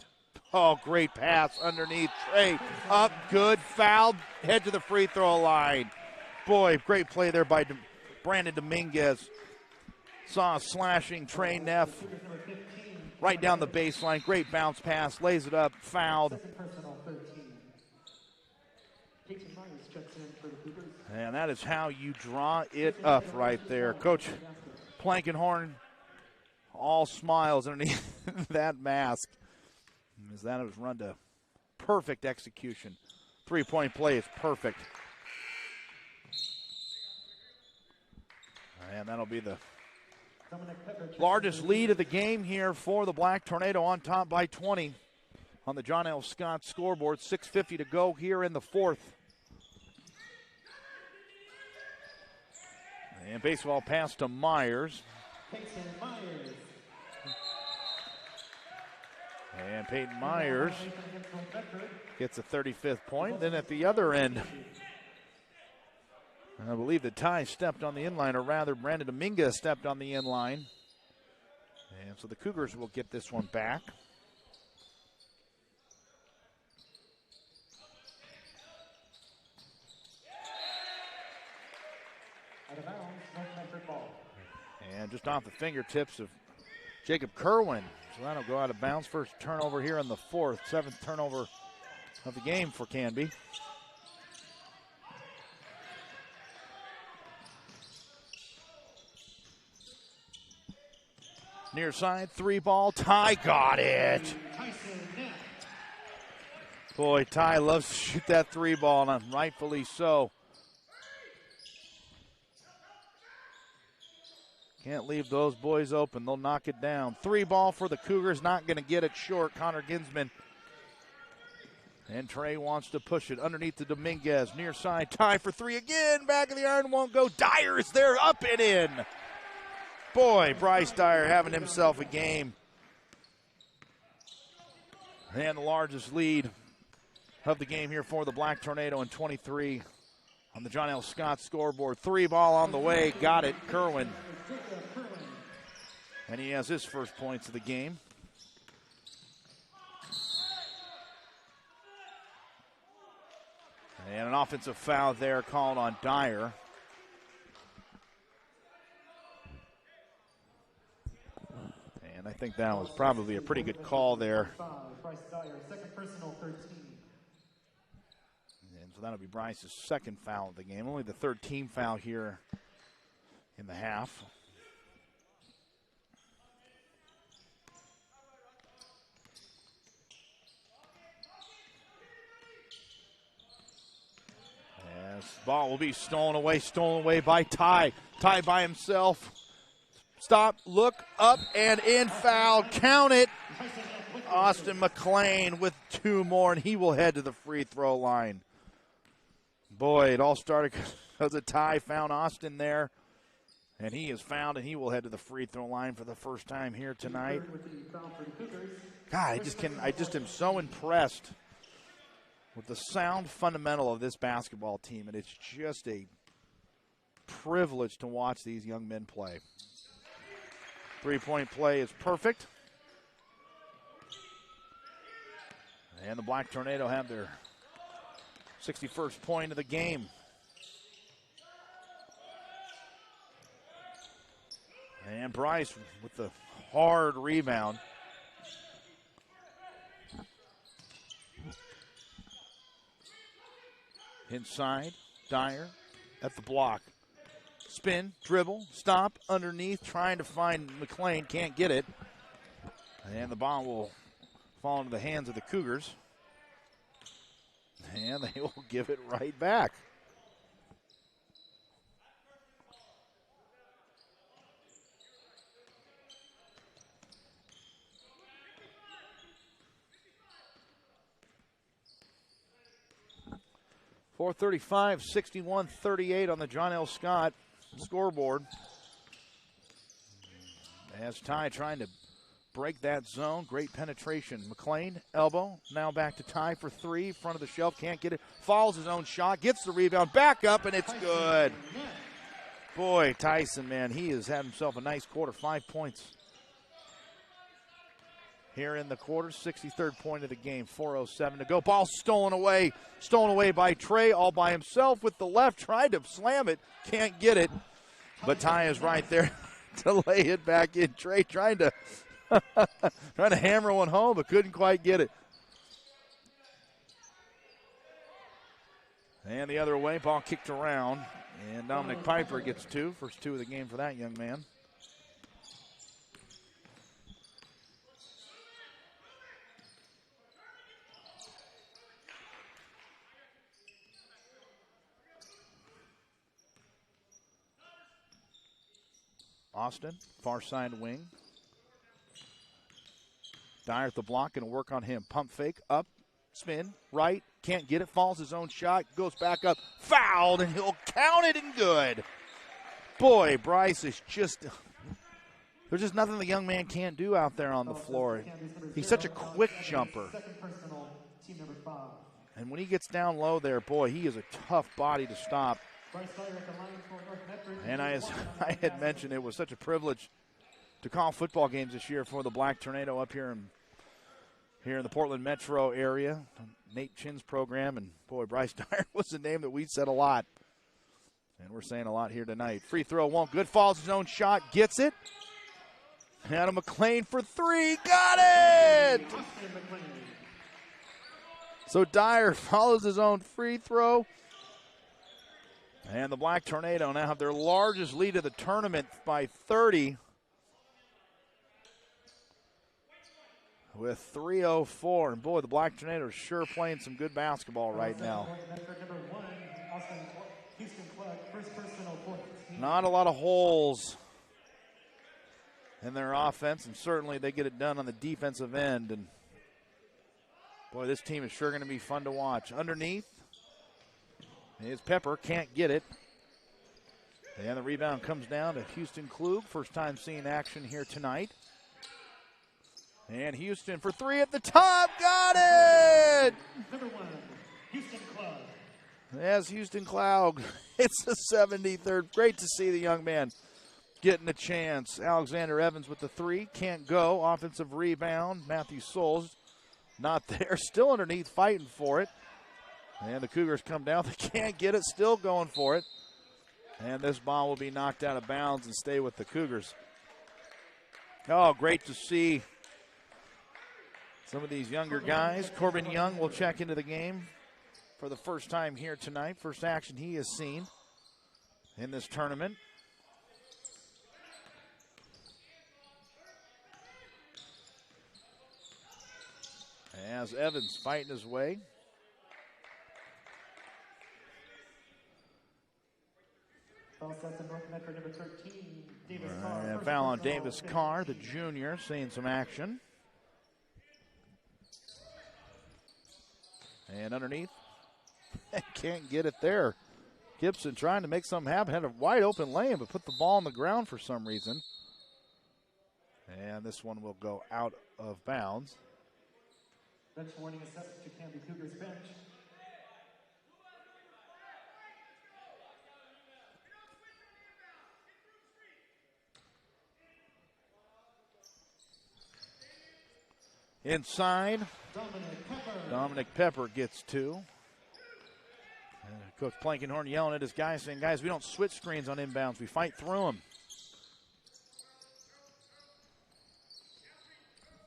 Oh, great pass underneath. Trey up, good, fouled, head to the free throw line. Boy, great play there by Brandon Dominguez. Saw a slashing Trey Neff right down the baseline. Great bounce pass, lays it up, fouled. And that is how you draw it up right there. Coach Plankenhorn, all smiles underneath that mask. As that was run to perfect execution. 3-point play is perfect. And that'll be the largest lead of the game here for the Black Tornado, on top by 20 on the John L. Scott scoreboard. 6:50 to go here in the fourth. And baseball pass to Myers. And Peyton Myers gets a 35th point. Then at the other end, I believe that Ty stepped on the inline, or rather Brandon Dominguez stepped on the inline. And so the Cougars will get this one back. And just off the fingertips of Jacob Kerwin. So that'll go out of bounds. First turnover here in the fourth. 7th turnover of the game for Canby. Near side, 3-ball. Ty got it. Boy, Ty loves to shoot that 3-ball, and rightfully so. Can't leave those boys open. They'll knock it down. 3-ball for the Cougars. Not going to get it short. Connor Ginsman. And Trey wants to push it underneath to Dominguez. Near side. Ty for 3 again. Back of the iron won't go. Dyer is there. Up and in. Boy, Bryce Dyer having himself a game. And the largest lead of the game here for the Black Tornado in 23 on the John L. Scott scoreboard. 3-ball on the way. Got it. Kerwin. And he has his first points of the game. And an offensive foul there called on Dyer. And I think that was probably a pretty good call there. Bryce Dyer, second personal, 13. And so that'll be Bryce's second foul of the game. Only the third team foul here in the half. Yes, ball will be stolen away by Ty. Ty by himself. Stop, look, up, and in, foul. Count it. Austin McLean with 2 more, and he will head to the free throw line. Boy, it all started because a Ty found Austin there, and he is fouled, and he will head to the free throw line for the first time here tonight. God, I just am so impressed with the sound fundamental of this basketball team, and it's just a privilege to watch these young men play. 3-point play is perfect. And the Black Tornado have their 61st point of the game. And Bryce with the hard rebound. Inside, Dyer at the block. Spin, dribble, stop, underneath, trying to find McLean, can't get it. And the ball will fall into the hands of the Cougars. And they will give it right back. .435, 61-38 on the John L. Scott scoreboard. As Ty trying to break that zone. Great penetration. McLean, elbow. Now back to Ty for three. Front of the shelf. Can't get it. Fouls his own shot. Gets the rebound. Back up, and it's good. Boy, Tyson, man, he has had himself a nice quarter. 5 points here in the quarter. 63rd point of the game. 4:07 to go. Ball stolen away. Stolen away by Trey all by himself with the left. Tried to slam it. Can't get it. But Ty is right there to lay it back in. Trey trying to hammer one home, but couldn't quite get it. And the other way, ball kicked around. And Dominic Piper gets two. First two of the game for that young man. Austin, far side wing. Dyer at the block, going to work on him. Pump fake, up, spin, right, can't get it, falls his own shot, goes back up, fouled, and he'll count it and good. Boy, Bryce is just, there's just nothing the young man can't do out there on the floor. He's such a quick jumper. And when he gets down low there, boy, he is a tough body to stop. And as I had mentioned, it was such a privilege to call football games this year for the Black Tornado up here in the Portland metro area. Nate Chin's program, and boy, Bryce Dyer was a name that we said a lot. And we're saying a lot here tonight. Free throw won't good. Falls his own shot, gets it. Adam McLean for three, got it! So Dyer follows his own free throw. And the Black Tornado now have their largest lead of the tournament by 30 with 3:04. And boy, the Black Tornado are sure playing some good basketball right now. Not a lot of holes in their offense, and certainly they get it done on the defensive end. And boy, this team is sure going to be fun to watch. Underneath is Pepper, can't get it. And the rebound comes down to Houston Klug. First time seeing action here tonight. And Houston for three at the top, got it! Number one, Houston Klug. As Houston Klug, it's the 73rd. Great to see the young man getting a chance. Alexander Evans with the three, can't go. Offensive rebound, Matthew Souls not there, still underneath fighting for it. And the Cougars come down, they can't get it, still going for it. And this ball will be knocked out of bounds and stay with the Cougars. Oh, great to see some of these younger guys. Corbin Young will check into the game for the first time here tonight. First action he has seen in this tournament. As Evans fighting his way. Foul on Davis Carr, the junior, seeing some action. And underneath, can't get it there. Gibson trying to make something happen. Had a wide open lane, but put the ball on the ground for some reason. And this one will go out of bounds. Bench warning is set to Canby Cougars bench. Inside, Dominic Pepper gets two. And Coach Plankenhorn yelling at his guys, saying, guys, we don't switch screens on inbounds. We fight through them.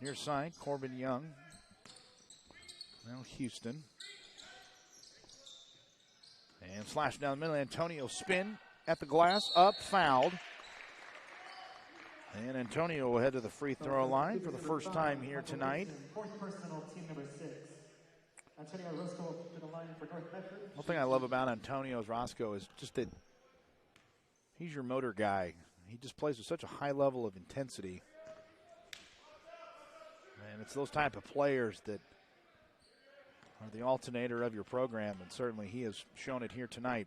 Near side, Corbin Young. Now Houston. And slash down the middle. Antonio spin at the glass. Up, fouled. And Antonio will head to the free throw line for the first time here tonight. Fourth personal, team number 6. Antonio Roscoe to the line for North Medford. One thing I love about Antonio's Roscoe is just that he's your motor guy. He just plays with such a high level of intensity. And it's those type of players that are the alternator of your program, and certainly he has shown it here tonight.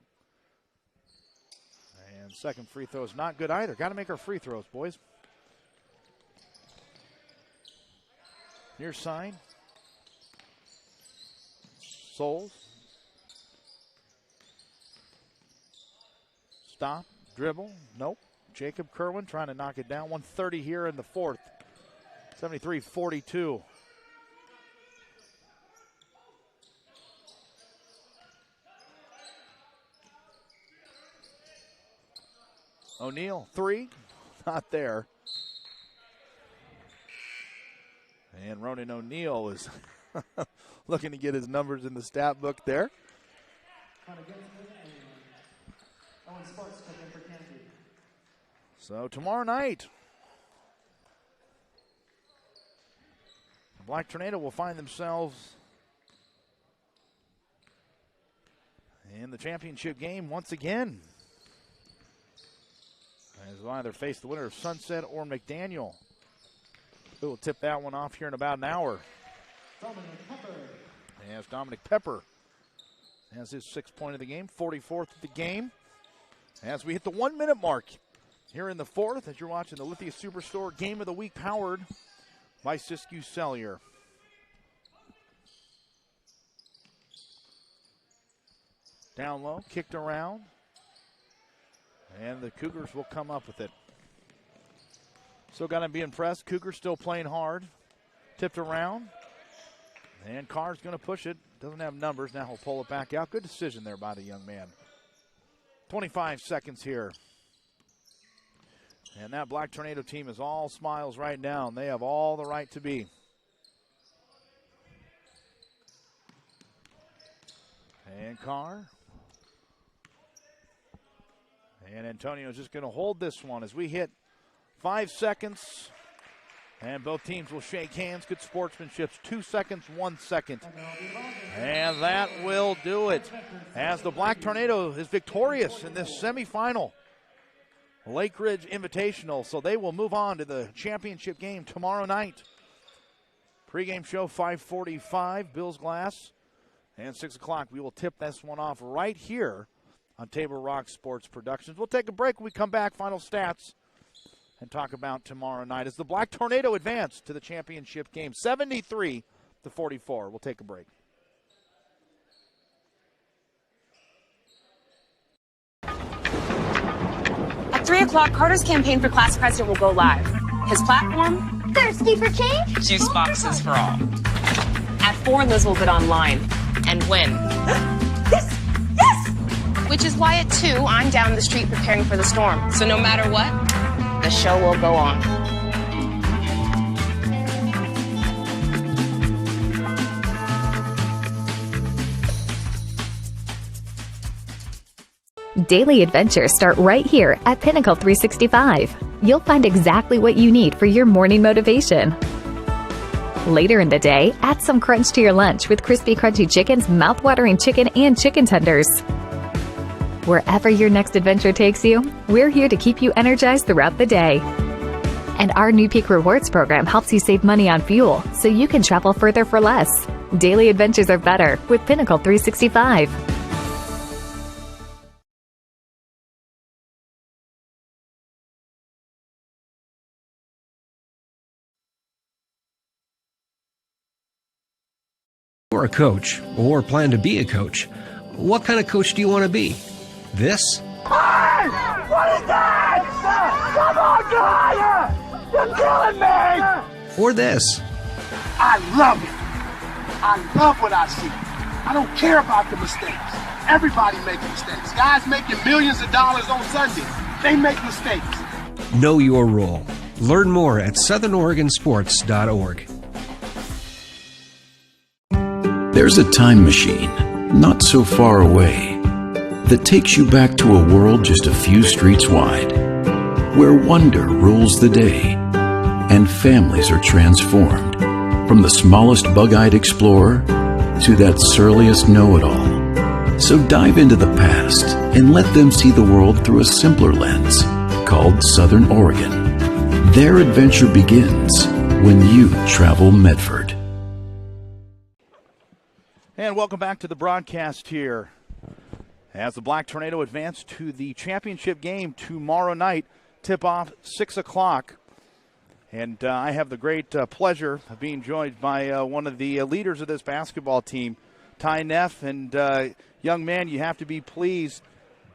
And second free throw is not good either. Got to make our free throws, boys. Near side. Souls. Stop. Dribble. Nope. Jacob Kerwin trying to knock it down. 1:30 here in the fourth. 73-42. O'Neal, 3. Not there. And Ronan O'Neal is looking to get his numbers in the stat book there. So tomorrow night, the Black Tornado will find themselves in the championship game once again, as they'll either face the winner of Sunset or McDaniel. We will tip that one off here in about an hour. As Dominic Pepper has his 6th point of the game, 44th of the game. As we hit the 1 minute mark here in the fourth, as you're watching the Lithia Superstore Game of the Week powered by Siskiyou Cellular. Down low, kicked around, and the Cougars will come up with it. Still got to be impressed. Cougars still playing hard. Tipped around, and Carr's going to push it. Doesn't have numbers. Now he'll pull it back out. Good decision there by the young man. 25 seconds here. And that Black Tornado team is all smiles right now, and they have all the right to be. And Carr. And Antonio's just going to hold this one as we hit 5 seconds. And both teams will shake hands. Good sportsmanship. 2 seconds, 1 second. And that will do it as the Black Tornado is victorious in this semifinal. Lake Ridge Invitational. So they will move on to the championship game tomorrow night. Pre-game show 5:45, Bills Glass. And 6 o'clock, we will tip this one off right here on Table Rock Sports Productions. We'll take a break when we come back. Final stats and talk about tomorrow night as the Black Tornado advance to the championship game, 73-44. We'll take a break. At 3 o'clock, Carter's campaign for class president will go live. His platform? Thirsty for change? Juice boxes for all. At 4, Liz will bid online and win. Yes! Yes! Which is why at 2, I'm down the street preparing for the storm. So no matter what, the show will go on. Daily adventures start right here at Pinnacle 365. You'll find exactly what you need for your morning motivation. Later in the day, add some crunch to your lunch with Crispy Crunchy Chicken's mouth-watering chicken and chicken tenders. Wherever your next adventure takes you, we're here to keep you energized throughout the day. And our new Peak Rewards program helps you save money on fuel so you can travel further for less. Daily adventures are better with Pinnacle 365. You're a coach or plan to be a coach. What kind of coach do you want to be? This? Hey! What is that? Come on, God! You're killing me! Or this? I love it. I love what I see. I don't care about the mistakes. Everybody makes mistakes. Guys making millions of dollars on Sunday, they make mistakes. Know your role. Learn more at southernoregonsports.org. There's a time machine, not so far away, that takes you back to a world just a few streets wide, where wonder rules the day and families are transformed, from the smallest bug-eyed explorer to that surliest know-it-all. So dive into the past and let them see the world through a simpler lens called Southern Oregon. Their adventure begins when you travel Medford. And welcome back to the broadcast here as the Black Tornado advance to the championship game tomorrow night, tip-off 6 o'clock. And I have the great pleasure of being joined by one of the leaders of this basketball team, Ty Neff. And young man, you have to be pleased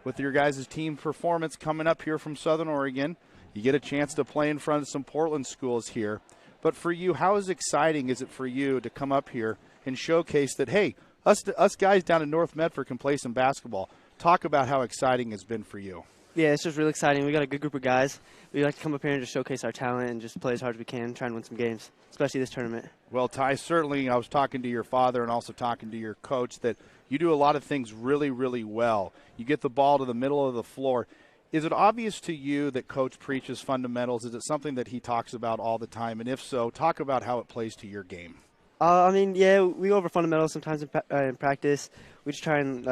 with your guys' team performance coming up here from Southern Oregon. You get a chance to play in front of some Portland schools here. But for you, how exciting is it for you to come up here and showcase that, hey, us guys down in North Medford can play some basketball? Talk about how exciting it's been for you. Yeah, it's just really exciting. We got a good group of guys. We like to come up here and just showcase our talent and just play as hard as we can, try and win some games, especially this tournament. Well, Ty, certainly I was talking to your father and also talking to your coach that you do a lot of things really, really well. You get the ball to the middle of the floor. Is it obvious to you that Coach preaches fundamentals? Is it something that he talks about all the time? And if so, talk about how it plays to your game. I mean, yeah, we go over fundamentals sometimes in practice. We just try and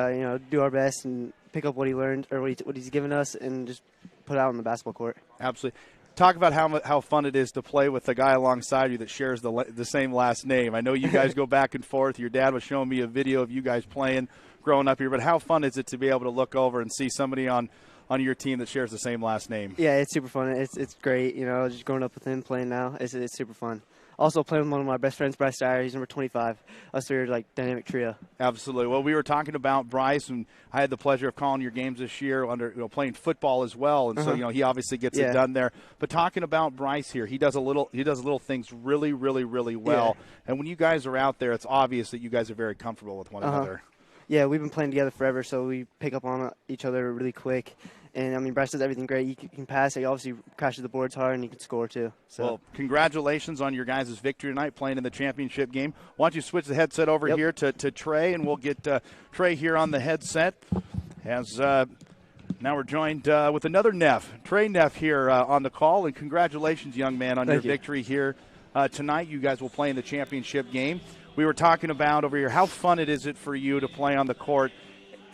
do our best and pick up what he learned or what he's given us and just put it out on the basketball court. Absolutely. Talk about how fun it is to play with a guy alongside you that shares the same last name. I know you guys go back and forth. Your dad was showing me a video of you guys playing growing up here, but how fun is it to be able to look over and see somebody on your team that shares the same last name? Yeah, it's super fun. It's great, just growing up with him, playing now. It's super fun. Also playing with one of my best friends, Bryce Dyer. He's number 25. Us three are like dynamic trio. Absolutely. Well, we were talking about Bryce, and I had the pleasure of calling your games this year under playing football as well, and so he obviously gets it done there. But talking about Bryce here, he does little things really, really, really well. Yeah. And when you guys are out there, it's obvious that you guys are very comfortable with one another. Yeah, we've been playing together forever, so we pick up on each other really quick. And, I mean, Bryce does everything great. He can pass. He obviously crashes the boards hard, and he can score, too. So. Well, congratulations on your guys' victory tonight, playing in the championship game. Why don't you switch the headset over here to Trey, and we'll get Trey here on the headset. As now we're joined with another Neff, Trey Neff here on the call. And congratulations, young man, on your victory here tonight. You guys will play in the championship game. We were talking about over here how fun it is for you to play on the court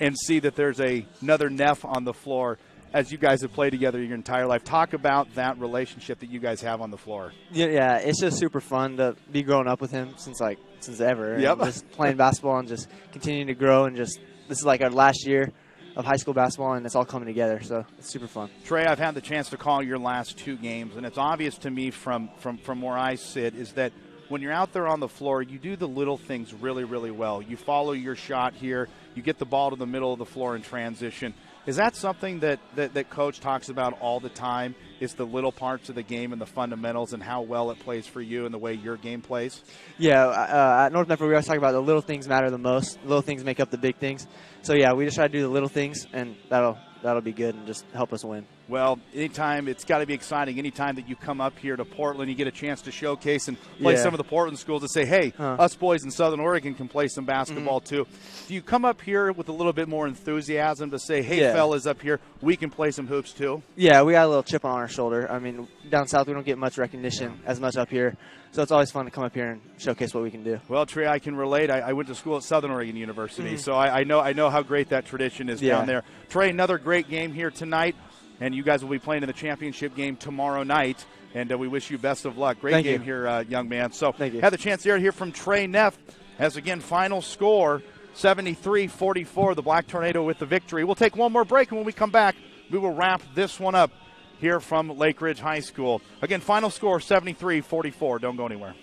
and see that there's another Neff on the floor as you guys have played together your entire life. Talk about that relationship that you guys have on the floor. Yeah, it's just super fun to be growing up with him since ever. Yep. And just playing basketball and just continuing to grow, and this is like our last year of high school basketball, and it's all coming together, so it's super fun. Trey, I've had the chance to call your last two games, and it's obvious to me from where I sit is that when you're out there on the floor, you do the little things really, really well. You follow your shot here. You get the ball to the middle of the floor in transition. Is that something that Coach talks about all the time, is the little parts of the game and the fundamentals and how well it plays for you and the way your game plays? Yeah, at North Medford, we always talk about the little things matter the most. Little things make up the big things. So, yeah, we just try to do the little things, and that'll be good and just help us win. Well, anytime, it's got to be exciting. Anytime that you come up here to Portland, you get a chance to showcase and play some of the Portland schools to say, hey, us boys in Southern Oregon can play some basketball too. Do you come up here with a little bit more enthusiasm to say, hey, fellas up here, we can play some hoops too? Yeah, we got a little chip on our shoulder. I mean, down south we don't get much recognition as much up here. So it's always fun to come up here and showcase what we can do. Well, Trey, I can relate. I went to school at Southern Oregon University, so I know how great that tradition is down there. Trey, another great game here tonight, and you guys will be playing in the championship game tomorrow night, and we wish you best of luck. Great game here, young man. So had the chance to hear from Trey Neff as, again, final score, 73-44, the Black Tornado with the victory. We'll take one more break, and when we come back, we will wrap this one up here from Lake Ridge High School. Again, final score 73-44. Don't go anywhere.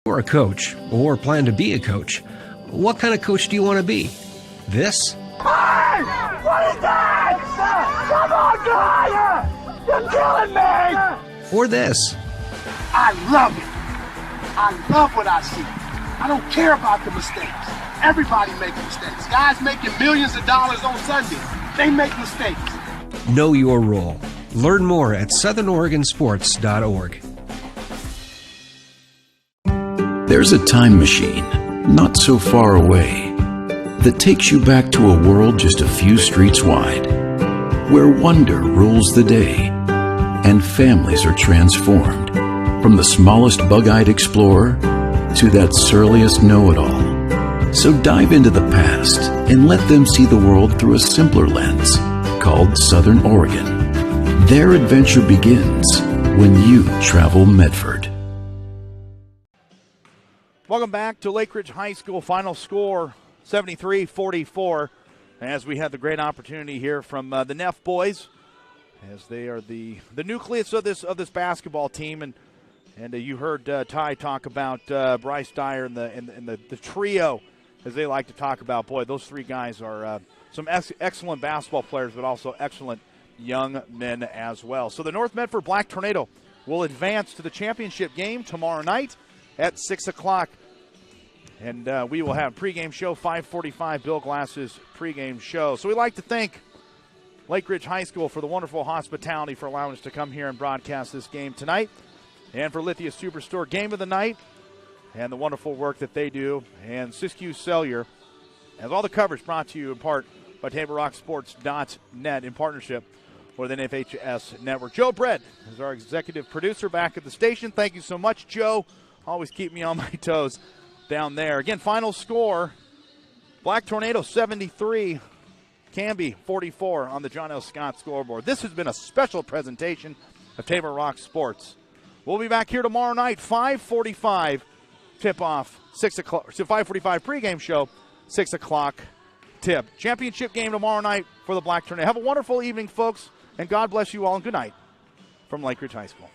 You're a coach or plan to be a coach. What kind of coach do you want to be? This? Hey! What is that? Come on, guy! You're killing me! Or this? I love it. I love what I see. I don't care about the mistakes. Everybody makes mistakes. Guys making millions of dollars on Sunday, they make mistakes. Know your role. Learn more at southernoregonsports.org. There's a time machine, not so far away, that takes you back to a world just a few streets wide, where wonder rules the day, and families are transformed, from the smallest bug-eyed explorer to that surliest know-it-all. So dive into the past and let them see the world through a simpler lens, called Southern Oregon. Their adventure begins when you travel Medford. Welcome back to Lake Ridge High School. Final score 73-44, as we had the great opportunity here from the Neff boys, as they are the nucleus of this basketball team, and you heard Ty talk about Bryce Dyer and the trio, as they like to talk about. Boy, those three guys are some excellent basketball players, but also excellent young men as well. So the North Medford Black Tornado will advance to the championship game tomorrow night at 6 o'clock. And we will have pregame show, 5:45, Bill Glass's pregame show. So we'd like to thank Lake Ridge High School for the wonderful hospitality for allowing us to come here and broadcast this game tonight. And for Lithia Superstore Game of the Night and the wonderful work that they do. And Siskiyou Cellular, as all the coverage brought to you in part by TableRockSports.net in partnership with NFHS Network. Joe Brett is our executive producer back at the station. Thank you so much, Joe. Always keep me on my toes down there. Again, final score, Black Tornado 73, Canby 44 on the John L. Scott scoreboard. This has been a special presentation of Table Rock Sports. We'll be back here tomorrow night, 5:45 tip-off, 6 o'clock, 5:45 pregame show, 6 o'clock tip. Championship game tomorrow night for the Black Tornado. Have a wonderful evening, folks, and God bless you all, and good night from Lake Ridge High School.